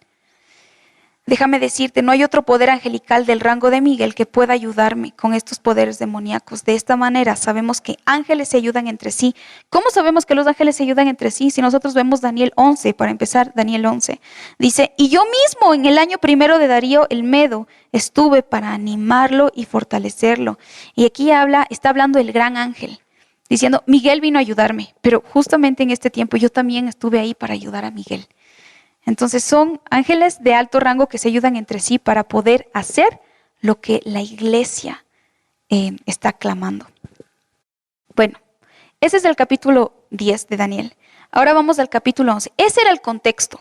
Déjame decirte, no hay otro poder angelical del rango de Miguel que pueda ayudarme con estos poderes demoníacos. De esta manera sabemos que ángeles se ayudan entre sí. ¿Cómo sabemos que los ángeles se ayudan entre sí? Si nosotros vemos Daniel 11, para empezar, Daniel 11. Dice, y yo mismo en el año primero de Darío el Medo estuve para animarlo y fortalecerlo. Y aquí está hablando el gran ángel, diciendo, Miguel vino a ayudarme, pero justamente en este tiempo yo también estuve ahí para ayudar a Miguel. Entonces son ángeles de alto rango que se ayudan entre sí para poder hacer lo que la iglesia está clamando. Bueno, ese es el capítulo 10 de Daniel. Ahora vamos al capítulo 11. Ese era el contexto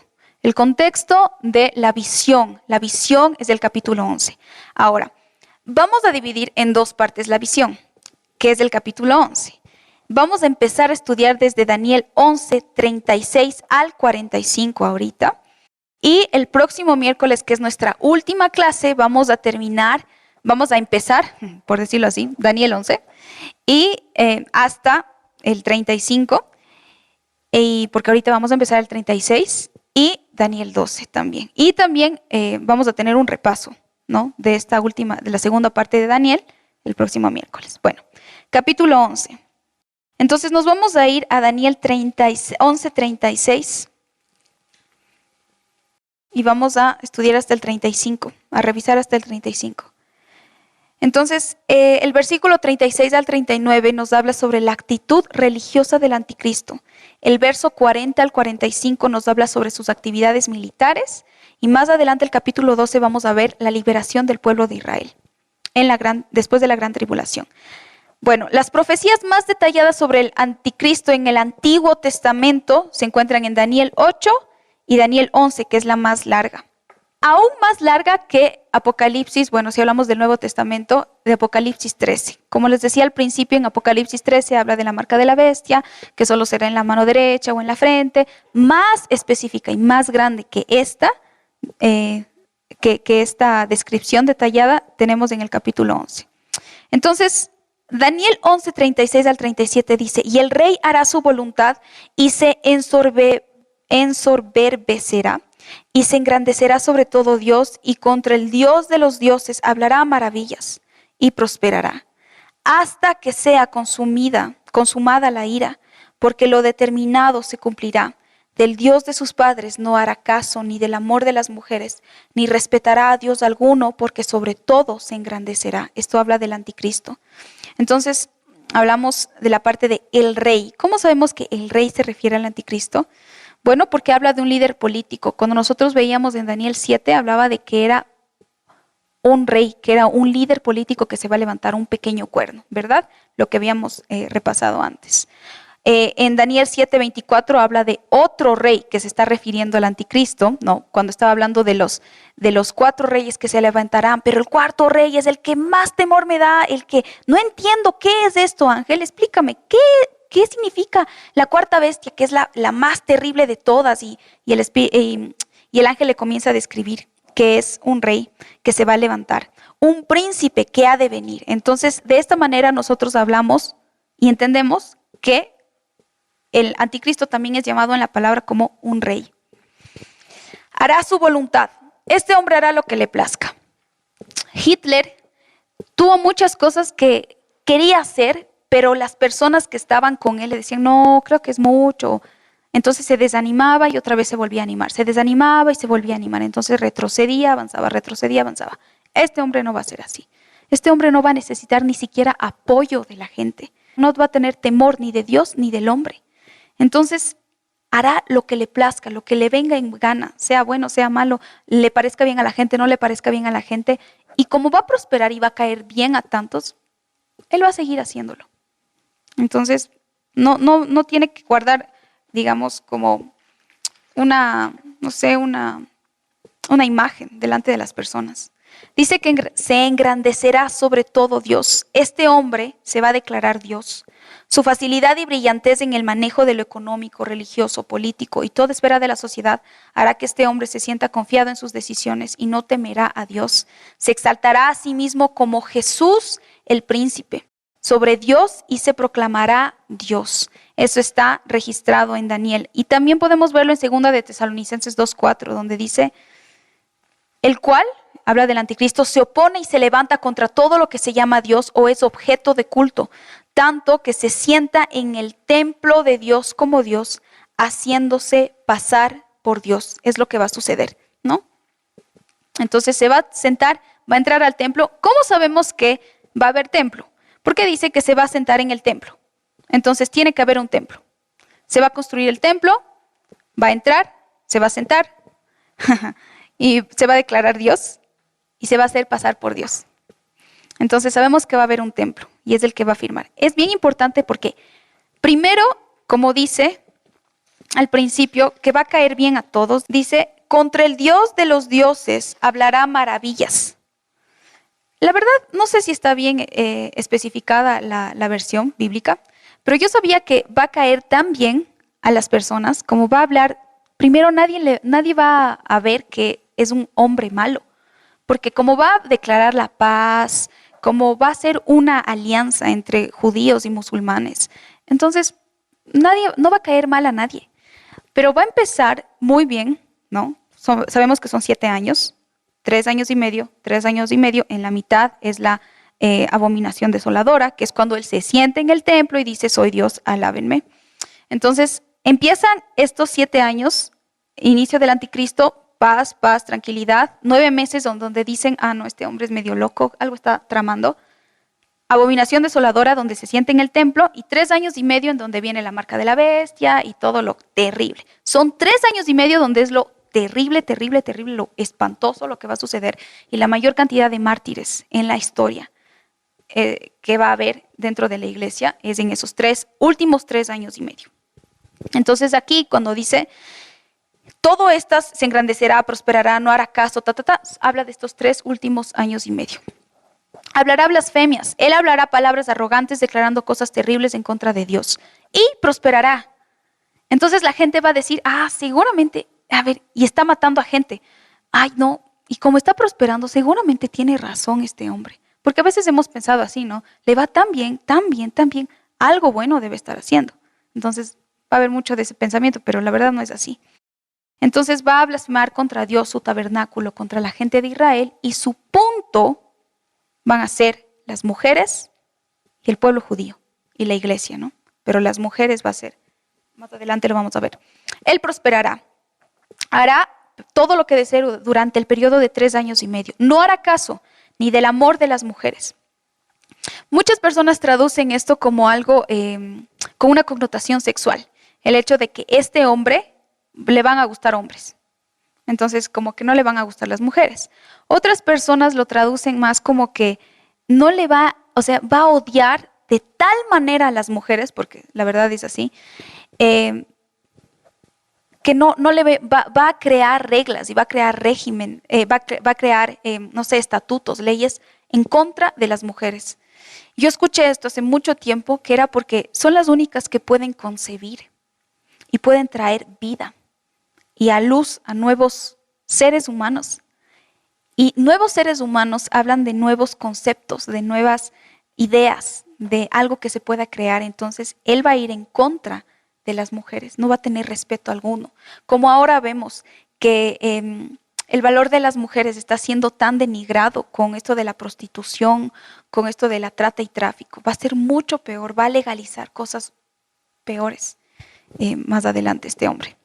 de la visión. La visión es del capítulo 11. Ahora, vamos a dividir en dos partes la visión, que es del capítulo 11. Vamos a empezar a estudiar desde Daniel 11, 36 al 45 ahorita. Y el próximo miércoles, que es nuestra última clase, vamos a empezar, por decirlo así, Daniel 11, y hasta el 35, porque ahorita vamos a empezar el 36, y Daniel 12 también. Y también vamos a tener un repaso, ¿no? de la segunda parte de Daniel, el próximo miércoles. Bueno, capítulo 11. Entonces nos vamos a ir a Daniel 11:36 y vamos a estudiar hasta el 35, a revisar hasta el 35. Entonces, el versículo 36 al 39 nos habla sobre la actitud religiosa del anticristo. El verso 40 al 45 nos habla sobre sus actividades militares y más adelante el capítulo 12 vamos a ver la liberación del pueblo de Israel después de la gran tribulación. Bueno, las profecías más detalladas sobre el anticristo en el Antiguo Testamento se encuentran en Daniel 8 y Daniel 11, que es la más larga. aún más larga que Apocalipsis, bueno, si hablamos del Nuevo Testamento, de Apocalipsis 13. Como les decía al principio, en Apocalipsis 13 habla de la marca de la bestia, que solo será en la mano derecha o en la frente, más específica y más grande que esta, que esta descripción detallada tenemos en el capítulo 11. Entonces, Daniel 11, 36 al 37 dice, y el rey hará su voluntad y se ensoberbecerá y se engrandecerá sobre todo Dios y contra el Dios de los dioses hablará maravillas y prosperará hasta que sea consumada la ira, porque lo determinado se cumplirá. Del Dios de sus padres no hará caso, ni del amor de las mujeres, ni respetará a Dios alguno, porque sobre todo se engrandecerá. Esto habla del anticristo. Entonces, hablamos de la parte de el rey. ¿Cómo sabemos que el rey se refiere al anticristo? Bueno, porque habla de un líder político. Cuando nosotros veíamos en Daniel 7, hablaba de que era un rey, que era un líder político que se va a levantar un pequeño cuerno, ¿verdad? Lo que habíamos repasado antes. En Daniel 7:24 habla de otro rey que se está refiriendo al anticristo, ¿no? Cuando estaba hablando de los 4 reyes que se levantarán, pero el cuarto rey es el que más temor me da, el que no entiendo qué es esto, Ángel, explícame, ¿qué significa la cuarta bestia, que es la más terrible de todas? Y el ángel le comienza a describir que es un rey que se va a levantar, un príncipe que ha de venir. Entonces, de esta manera nosotros hablamos y entendemos que el anticristo también es llamado en la palabra como un rey. Hará su voluntad. Este hombre hará lo que le plazca. Hitler tuvo muchas cosas que quería hacer, pero las personas que estaban con él le decían, no, creo que es mucho. Entonces se desanimaba y otra vez se volvía a animar. Se desanimaba y se volvía a animar. Entonces retrocedía, avanzaba, retrocedía, avanzaba. Este hombre no va a ser así. Este hombre no va a necesitar ni siquiera apoyo de la gente. No va a tener temor ni de Dios ni del hombre. Entonces hará lo que le plazca, lo que le venga en gana, sea bueno, sea malo, le parezca bien a la gente, no le parezca bien a la gente. Y como va a prosperar y va a caer bien a tantos, él va a seguir haciéndolo. Entonces no tiene que guardar, digamos, como una imagen delante de las personas. Dice que se engrandecerá sobre todo Dios. Este hombre se va a declarar Dios. Su facilidad y brillantez en el manejo de lo económico, religioso, político y toda esfera de la sociedad hará que este hombre se sienta confiado en sus decisiones y no temerá a Dios. Se exaltará a sí mismo como Jesús el príncipe sobre Dios y se proclamará Dios. Eso está registrado en Daniel. Y también podemos verlo en 2 de Tesalonicenses 2:4, donde dice, el cual, habla del anticristo, se opone y se levanta contra todo lo que se llama Dios o es objeto de culto, tanto que se sienta en el templo de Dios como Dios, haciéndose pasar por Dios. Es lo que va a suceder, ¿no? Entonces se va a sentar, va a entrar al templo. ¿Cómo sabemos que va a haber templo? Porque dice que se va a sentar en el templo. Entonces tiene que haber un templo. Se va a construir el templo, va a entrar, se va a sentar y se va a declarar Dios y se va a hacer pasar por Dios. Entonces sabemos que va a haber un templo y es el que va a firmar. Es bien importante porque primero, como dice al principio, que va a caer bien a todos, dice, contra el Dios de los dioses hablará maravillas. La verdad, no sé si está bien especificada la versión bíblica, pero yo sabía que va a caer tan bien a las personas como va a hablar. Primero, nadie va a ver que es un hombre malo, porque como va a declarar la paz, como va a ser una alianza entre judíos y musulmanes, entonces no va a caer mal a nadie, pero va a empezar muy bien, ¿no? Sabemos que son 7 años, 3 años y medio, 3 años y medio, en la mitad es la abominación desoladora, que es cuando él se siente en el templo y dice, soy Dios, alábenme. Entonces empiezan estos 7 años, inicio del anticristo, paz, tranquilidad, 9 meses donde dicen, no, este hombre es medio loco, algo está tramando. Abominación desoladora donde se siente en el templo y 3 años y medio en donde viene la marca de la bestia y todo lo terrible. Son 3 años y medio donde es lo terrible, lo espantoso lo que va a suceder y la mayor cantidad de mártires en la historia que va a haber dentro de la iglesia es en esos últimos 3 años y medio. Entonces aquí cuando dice todo estas se engrandecerá, prosperará, no hará caso, habla de estos 3 últimos años y medio. Hablará blasfemias, él hablará palabras arrogantes declarando cosas terribles en contra de Dios y prosperará. Entonces la gente va a decir, seguramente, y está matando a gente. Ay, no, y como está prosperando, seguramente tiene razón este hombre. Porque a veces hemos pensado así, ¿no? Le va tan bien, algo bueno debe estar haciendo. Entonces va a haber mucho de ese pensamiento, pero la verdad no es así. Entonces va a blasfemar contra Dios, su tabernáculo, contra la gente de Israel, y su punto van a ser las mujeres y el pueblo judío y la iglesia, ¿no? Pero las mujeres va a ser, más adelante lo vamos a ver. Él prosperará, hará todo lo que desee durante el periodo de 3 años y medio. No hará caso ni del amor de las mujeres. Muchas personas traducen esto como algo con una connotación sexual. El hecho de que este hombre le van a gustar hombres. Entonces, como que no le van a gustar las mujeres. Otras personas lo traducen más como que no le va, va a odiar de tal manera a las mujeres, porque la verdad es así, que no le va a crear reglas y va a crear régimen, va a crear, estatutos, leyes en contra de las mujeres. Yo escuché esto hace mucho tiempo, que era porque son las únicas que pueden concebir y pueden traer vida y a luz a nuevos seres humanos. Y nuevos seres humanos hablan de nuevos conceptos, de nuevas ideas, de algo que se pueda crear. Entonces, él va a ir en contra de las mujeres, no va a tener respeto alguno. Como ahora vemos que el valor de las mujeres está siendo tan denigrado con esto de la prostitución, con esto de la trata y tráfico. Va a ser mucho peor, va a legalizar cosas peores más adelante este hombre.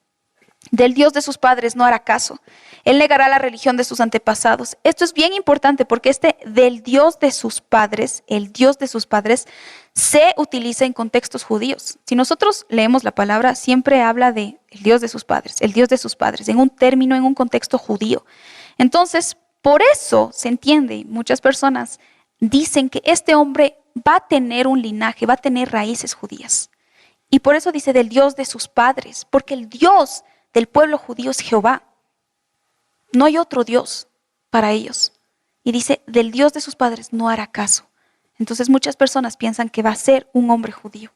Del Dios de sus padres no hará caso. Él negará la religión de sus antepasados. Esto es bien importante porque del Dios de sus padres, el Dios de sus padres, se utiliza en contextos judíos. Si nosotros leemos la palabra, siempre habla de el Dios de sus padres, el Dios de sus padres, en un término, en un contexto judío. Entonces, por eso se entiende, muchas personas dicen que este hombre va a tener un linaje, va a tener raíces judías. Y por eso dice del Dios de sus padres, porque el Dios del pueblo judío es Jehová. No hay otro Dios para ellos. Y dice, del Dios de sus padres no hará caso. Entonces muchas personas piensan que va a ser un hombre judío.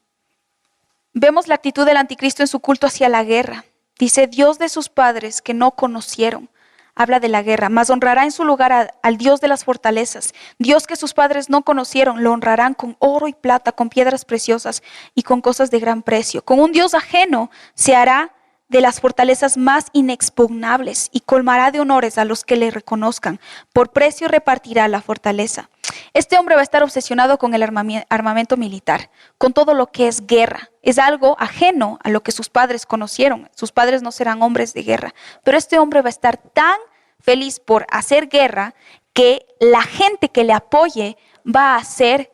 Vemos la actitud del anticristo en su culto hacia la guerra. Dice, Dios de sus padres que no conocieron. Habla de la guerra, mas honrará en su lugar al Dios de las fortalezas. Dios que sus padres no conocieron, lo honrarán con oro y plata, con piedras preciosas y con cosas de gran precio. Con un Dios ajeno se hará de las fortalezas más inexpugnables y colmará de honores a los que le reconozcan. Por precio repartirá la fortaleza. Este hombre va a estar obsesionado con el armamento militar, con todo lo que es guerra. Es algo ajeno a lo que sus padres conocieron. Sus padres no serán hombres de guerra. Pero este hombre va a estar tan feliz por hacer guerra que la gente que le apoye va a ser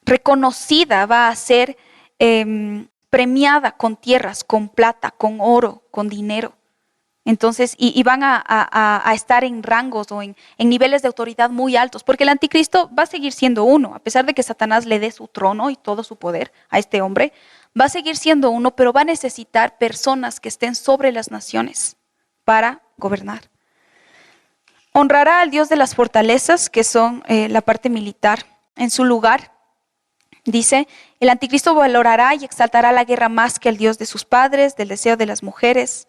reconocida, va a ser premiada con tierras, con plata, con oro, con dinero. Entonces, y van a estar en rangos o en niveles de autoridad muy altos, porque el anticristo va a seguir siendo uno, a pesar de que Satanás le dé su trono y todo su poder a este hombre, va a seguir siendo uno, pero va a necesitar personas que estén sobre las naciones para gobernar. Honrará al Dios de las fortalezas, que son la parte militar, en su lugar. Dice, el anticristo valorará y exaltará la guerra más que el Dios de sus padres, del deseo de las mujeres.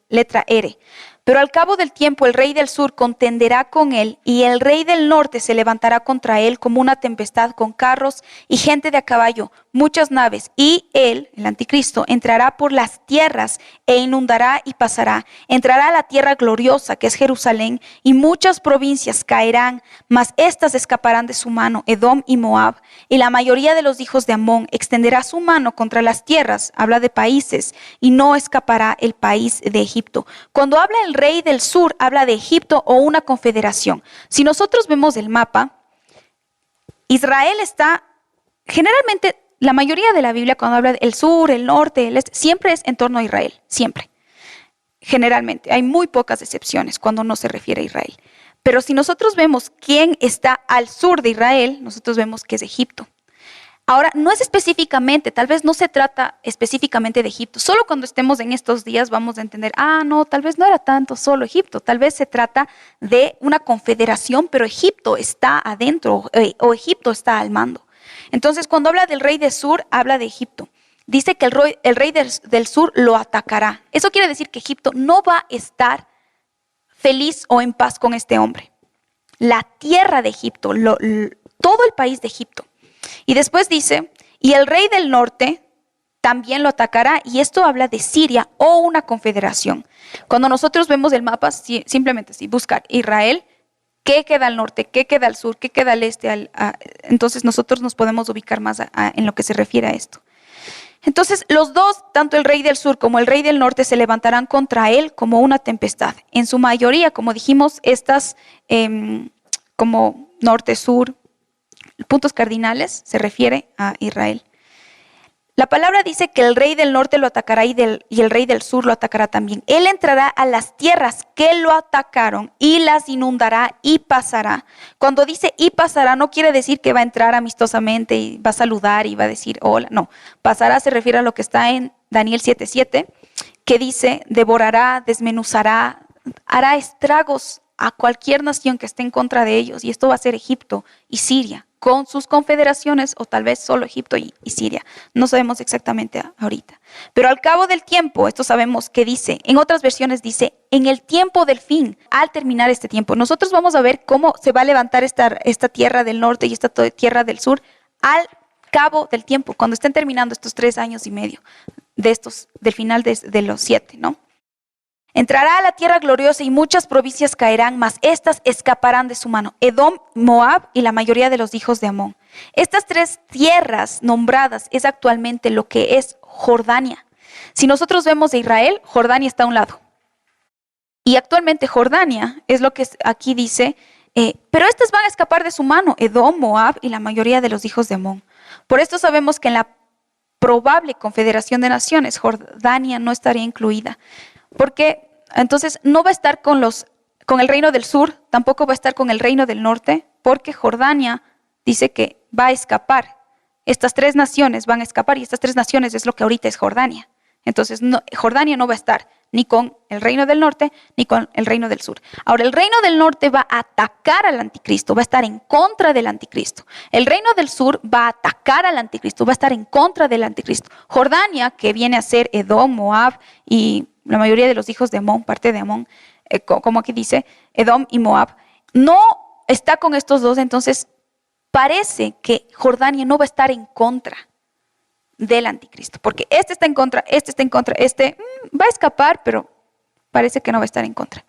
Letra R. Pero al cabo del tiempo el rey del sur contenderá con él y el rey del norte se levantará contra él como una tempestad con carros y gente de a caballo, muchas naves. Y él, el anticristo, entrará por las tierras e inundará y pasará. Entrará a la tierra gloriosa que es Jerusalén y muchas provincias caerán, mas éstas escaparán de su mano, Edom y Moab. Y la mayoría de los hijos de Amón extenderá su mano contra las tierras, habla de países, y no escapará el país de Egipto. Cuando habla el rey del sur, habla de Egipto o una confederación. Si nosotros vemos el mapa, Israel está, generalmente, la mayoría de la Biblia cuando habla del sur, el norte, el este, siempre es en torno a Israel, siempre. Generalmente, hay muy pocas excepciones cuando no se refiere a Israel. Pero si nosotros vemos quién está al sur de Israel, nosotros vemos que es Egipto. Ahora, no es específicamente, tal vez no se trata específicamente de Egipto. Solo cuando estemos en estos días vamos a entender, no, tal vez no era tanto solo Egipto, tal vez se trata de una confederación, pero Egipto está adentro o Egipto está al mando. Entonces, cuando habla del rey del sur, habla de Egipto. Dice que el rey del sur lo atacará. Eso quiere decir que Egipto no va a estar feliz o en paz con este hombre. La tierra de Egipto, todo el país de Egipto. Y después dice, y el rey del norte también lo atacará, y esto habla de Siria o una confederación. Cuando nosotros vemos el mapa, simplemente si buscar Israel, ¿qué queda al norte? ¿Qué queda al sur? ¿Qué queda al este? Entonces nosotros nos podemos ubicar más en lo que se refiere a esto. Entonces los dos, tanto el rey del sur como el rey del norte, se levantarán contra él como una tempestad. En su mayoría, como dijimos, estas como norte, sur, puntos cardinales, se refiere a Israel. La palabra dice que el rey del norte lo atacará y el rey del sur lo atacará también. Él entrará a las tierras que lo atacaron y las inundará y pasará. Cuando dice y pasará, no quiere decir que va a entrar amistosamente y va a saludar y va a decir hola. No, pasará se refiere a lo que está en Daniel 7:7, que dice devorará, desmenuzará, hará estragos a cualquier nación que esté en contra de ellos. Y esto va a ser Egipto y Siria, con sus confederaciones, o tal vez solo Egipto y Siria. No sabemos exactamente ahorita. Pero al cabo del tiempo, esto sabemos que dice, en otras versiones dice, en el tiempo del fin, al terminar este tiempo. Nosotros vamos a ver cómo se va a levantar esta tierra del norte y esta tierra del sur al cabo del tiempo, cuando estén terminando estos 3 años y medio del final de los 7, ¿no? Entrará a la tierra gloriosa y muchas provincias caerán, mas estas escaparán de su mano. Edom, Moab y la mayoría de los hijos de Amón. Estas 3 tierras nombradas es actualmente lo que es Jordania. Si nosotros vemos de Israel, Jordania está a un lado. Y actualmente Jordania es lo que aquí dice, pero estas van a escapar de su mano, Edom, Moab y la mayoría de los hijos de Amón. Por esto sabemos que en la probable confederación de naciones, Jordania no estaría incluida. Porque entonces no va a estar con el reino del sur, tampoco va a estar con el reino del norte, porque Jordania dice que va a escapar. Estas 3 naciones van a escapar y estas 3 naciones es lo que ahorita es Jordania. Entonces Jordania no va a estar ni con el reino del norte ni con el reino del sur. Ahora el reino del norte va a atacar al anticristo, va a estar en contra del anticristo. El reino del sur va a atacar al anticristo, va a estar en contra del anticristo. Jordania, que viene a ser Edom, Moab y la mayoría de los hijos de Amón, parte de Amón, como aquí dice, Edom y Moab, no está con estos dos, entonces parece que Jordania no va a estar en contra del anticristo, porque este está en contra, este va a escapar, pero parece que no va a estar en contra.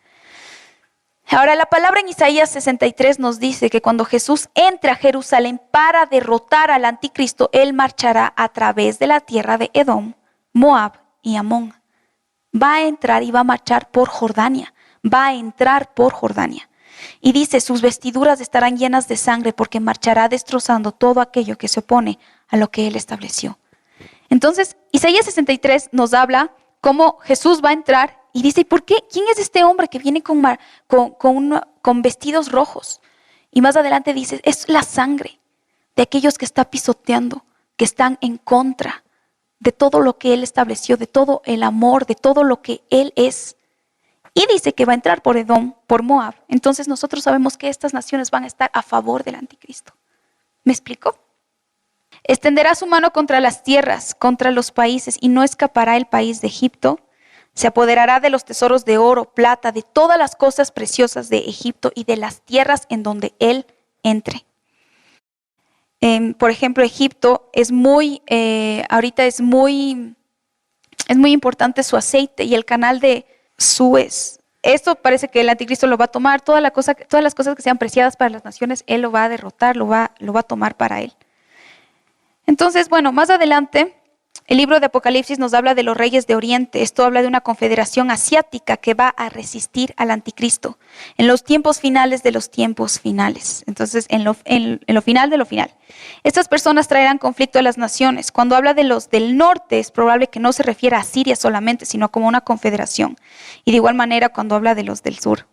Ahora la palabra en Isaías 63 nos dice que cuando Jesús entre a Jerusalén para derrotar al anticristo, él marchará a través de la tierra de Edom, Moab y Amón. Va a entrar y va a marchar por Jordania. Va a entrar por Jordania. Y dice, sus vestiduras estarán llenas de sangre porque marchará destrozando todo aquello que se opone a lo que él estableció. Entonces, Isaías 63 nos habla cómo Jesús va a entrar y dice, ¿y por qué? ¿Quién es este hombre que viene con vestidos rojos? Y más adelante dice, es la sangre de aquellos que está pisoteando, que están en contra de todo lo que él estableció, de todo el amor, de todo lo que él es. Y dice que va a entrar por Edom, por Moab. Entonces nosotros sabemos que estas naciones van a estar a favor del anticristo. ¿Me explico? Extenderá su mano contra las tierras, contra los países, y no escapará el país de Egipto. Se apoderará de los tesoros de oro, plata, de todas las cosas preciosas de Egipto y de las tierras en donde él entre. Por ejemplo, Egipto ahorita es muy importante su aceite y el canal de Suez. Esto parece que el anticristo lo va a tomar, todas las cosas que sean preciadas para las naciones, él lo va a derrotar, lo va a tomar para él. Entonces, bueno, más adelante, el libro de Apocalipsis nos habla de los reyes de Oriente. Esto habla de una confederación asiática que va a resistir al anticristo en los tiempos finales de los tiempos finales. Entonces, en lo final de lo final. Estas personas traerán conflicto a las naciones. Cuando habla de los del norte, es probable que no se refiera a Siria solamente, sino como una confederación. Y de igual manera cuando habla de los del sur.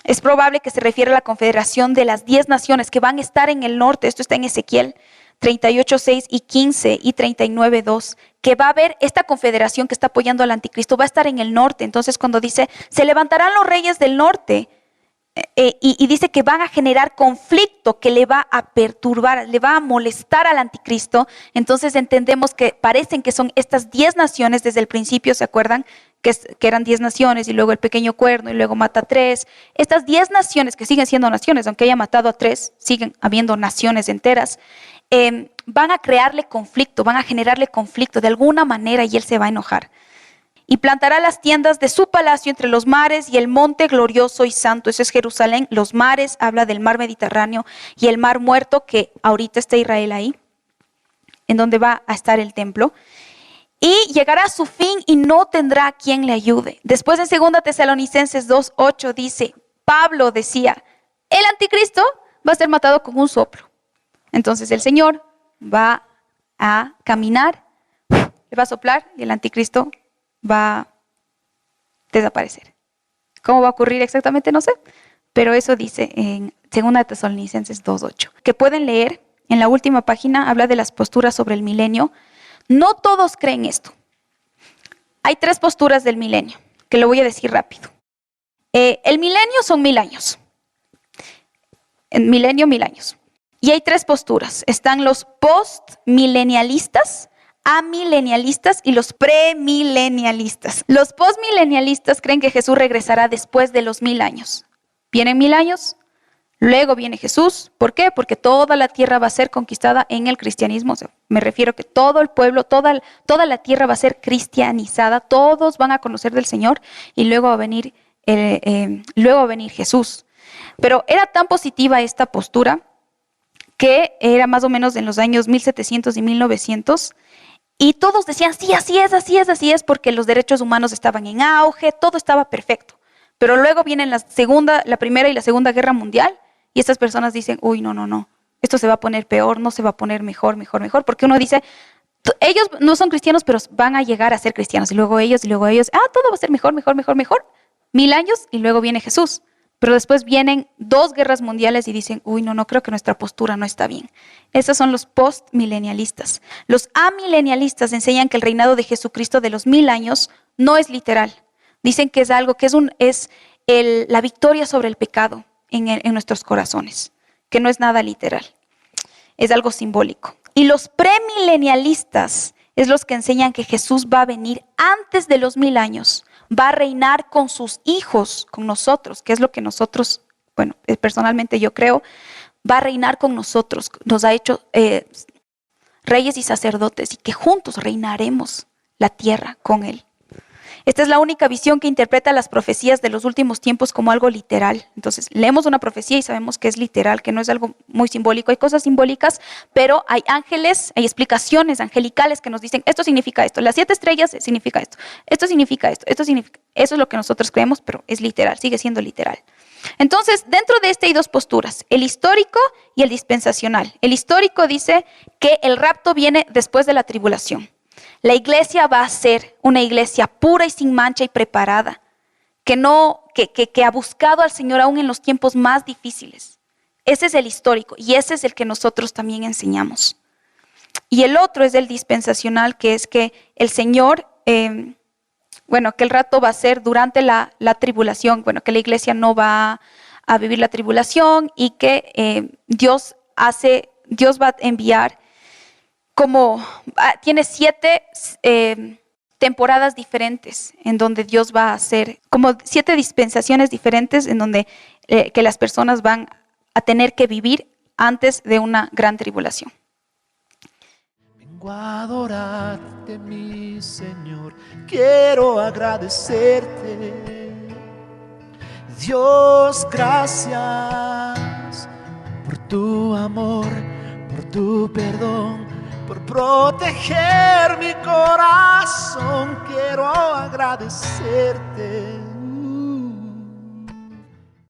Es probable que se refiera a la confederación de las 10 naciones que van a estar en el norte. Esto está en Ezequiel. 38:6 y 15 y 39:2, que va a haber esta confederación que está apoyando al anticristo, va a estar en el norte. Entonces cuando dice, se levantarán los reyes del norte, y dice que van a generar conflicto, que le va a perturbar, le va a molestar al anticristo. Entonces entendemos que parecen que son estas 10 naciones desde el principio, ¿se acuerdan? Que eran 10 naciones y luego el pequeño cuerno y luego mata 3. Estas 10 naciones que siguen siendo naciones, aunque haya matado a 3, siguen habiendo naciones enteras. Van a crearle conflicto, van a generarle conflicto de alguna manera y él se va a enojar. Y plantará las tiendas de su palacio entre los mares y el monte glorioso y santo. Eso es Jerusalén. Los mares habla del mar Mediterráneo y el mar muerto, que ahorita está Israel ahí, en donde va a estar el templo. Y llegará a su fin y no tendrá quien le ayude. Después en 2 Tesalonicenses 2:8 dice, Pablo decía, el anticristo va a ser matado con un soplo. Entonces el Señor va a caminar, le va a soplar y el anticristo va a desaparecer. ¿Cómo va a ocurrir exactamente? No sé, pero eso dice en 2 Tesalonicenses 2:8, que pueden leer en la última página, habla de las posturas sobre el milenio. No todos creen esto. Hay 3 posturas del milenio, que lo voy a decir rápido. El milenio son 1000 años. El milenio, 1000 años. Y hay 3 posturas. Están los postmilenialistas, amilenialistas y los premilenialistas. Los postmilenialistas creen que Jesús regresará después de los 1000 años. Vienen 1000 años, luego viene Jesús. ¿Por qué? Porque toda la tierra va a ser conquistada en el cristianismo. O sea, me refiero a que todo el pueblo, toda la tierra va a ser cristianizada. Todos van a conocer del Señor y luego va a venir Jesús. Pero era tan positiva esta postura que era más o menos en los años 1700 y 1900. Y todos decían, sí, así es, porque los derechos humanos estaban en auge, todo estaba perfecto. Pero luego vienen la Primera y la Segunda Guerra Mundial, y estas personas dicen, uy, no, esto se va a poner peor, no se va a poner mejor, porque uno dice, ellos no son cristianos, pero van a llegar a ser cristianos, y luego ellos, todo va a ser mejor, 1000 años, y luego viene Jesús. Pero después vienen 2 guerras mundiales y dicen, uy, no creo que nuestra postura no está bien. Esos son los postmilenialistas. Los amilenialistas enseñan que el reinado de Jesucristo de los 1000 años no es literal. Dicen que es algo que es la victoria sobre el pecado en nuestros corazones, que no es nada literal, es algo simbólico. Y los premilenialistas es los que enseñan que Jesús va a venir antes de los 1000 años, va a reinar con sus hijos, con nosotros, que es lo que nosotros, personalmente yo creo, va a reinar con nosotros, nos ha hecho reyes y sacerdotes y que juntos reinaremos la tierra con Él. Esta es la única visión que interpreta las profecías de los últimos tiempos como algo literal. Entonces, leemos una profecía y sabemos que es literal, que no es algo muy simbólico. Hay cosas simbólicas, pero hay ángeles, hay explicaciones angelicales que nos dicen, esto significa esto, las 7 estrellas significa esto significa esto, esto significa... Eso es lo que nosotros creemos, pero es literal, sigue siendo literal. Entonces, dentro de este hay 2 posturas, el histórico y el dispensacional. El histórico dice que el rapto viene después de la tribulación. La iglesia va a ser una iglesia pura y sin mancha y preparada, que ha buscado al Señor aún en los tiempos más difíciles. Ese es el histórico y ese es el que nosotros también enseñamos. Y el otro es el dispensacional, que es que el Señor, que el rapto va a ser durante la tribulación, que la iglesia no va a vivir la tribulación y que Dios va a enviar tiene 7 temporadas diferentes en donde Dios va a hacer, como 7 dispensaciones diferentes en donde que las personas van a tener que vivir antes de una gran tribulación. Vengo a adorarte, mi Señor, quiero agradecerte. Dios, gracias por tu amor, por tu perdón, por proteger mi corazón. Quiero agradecerte.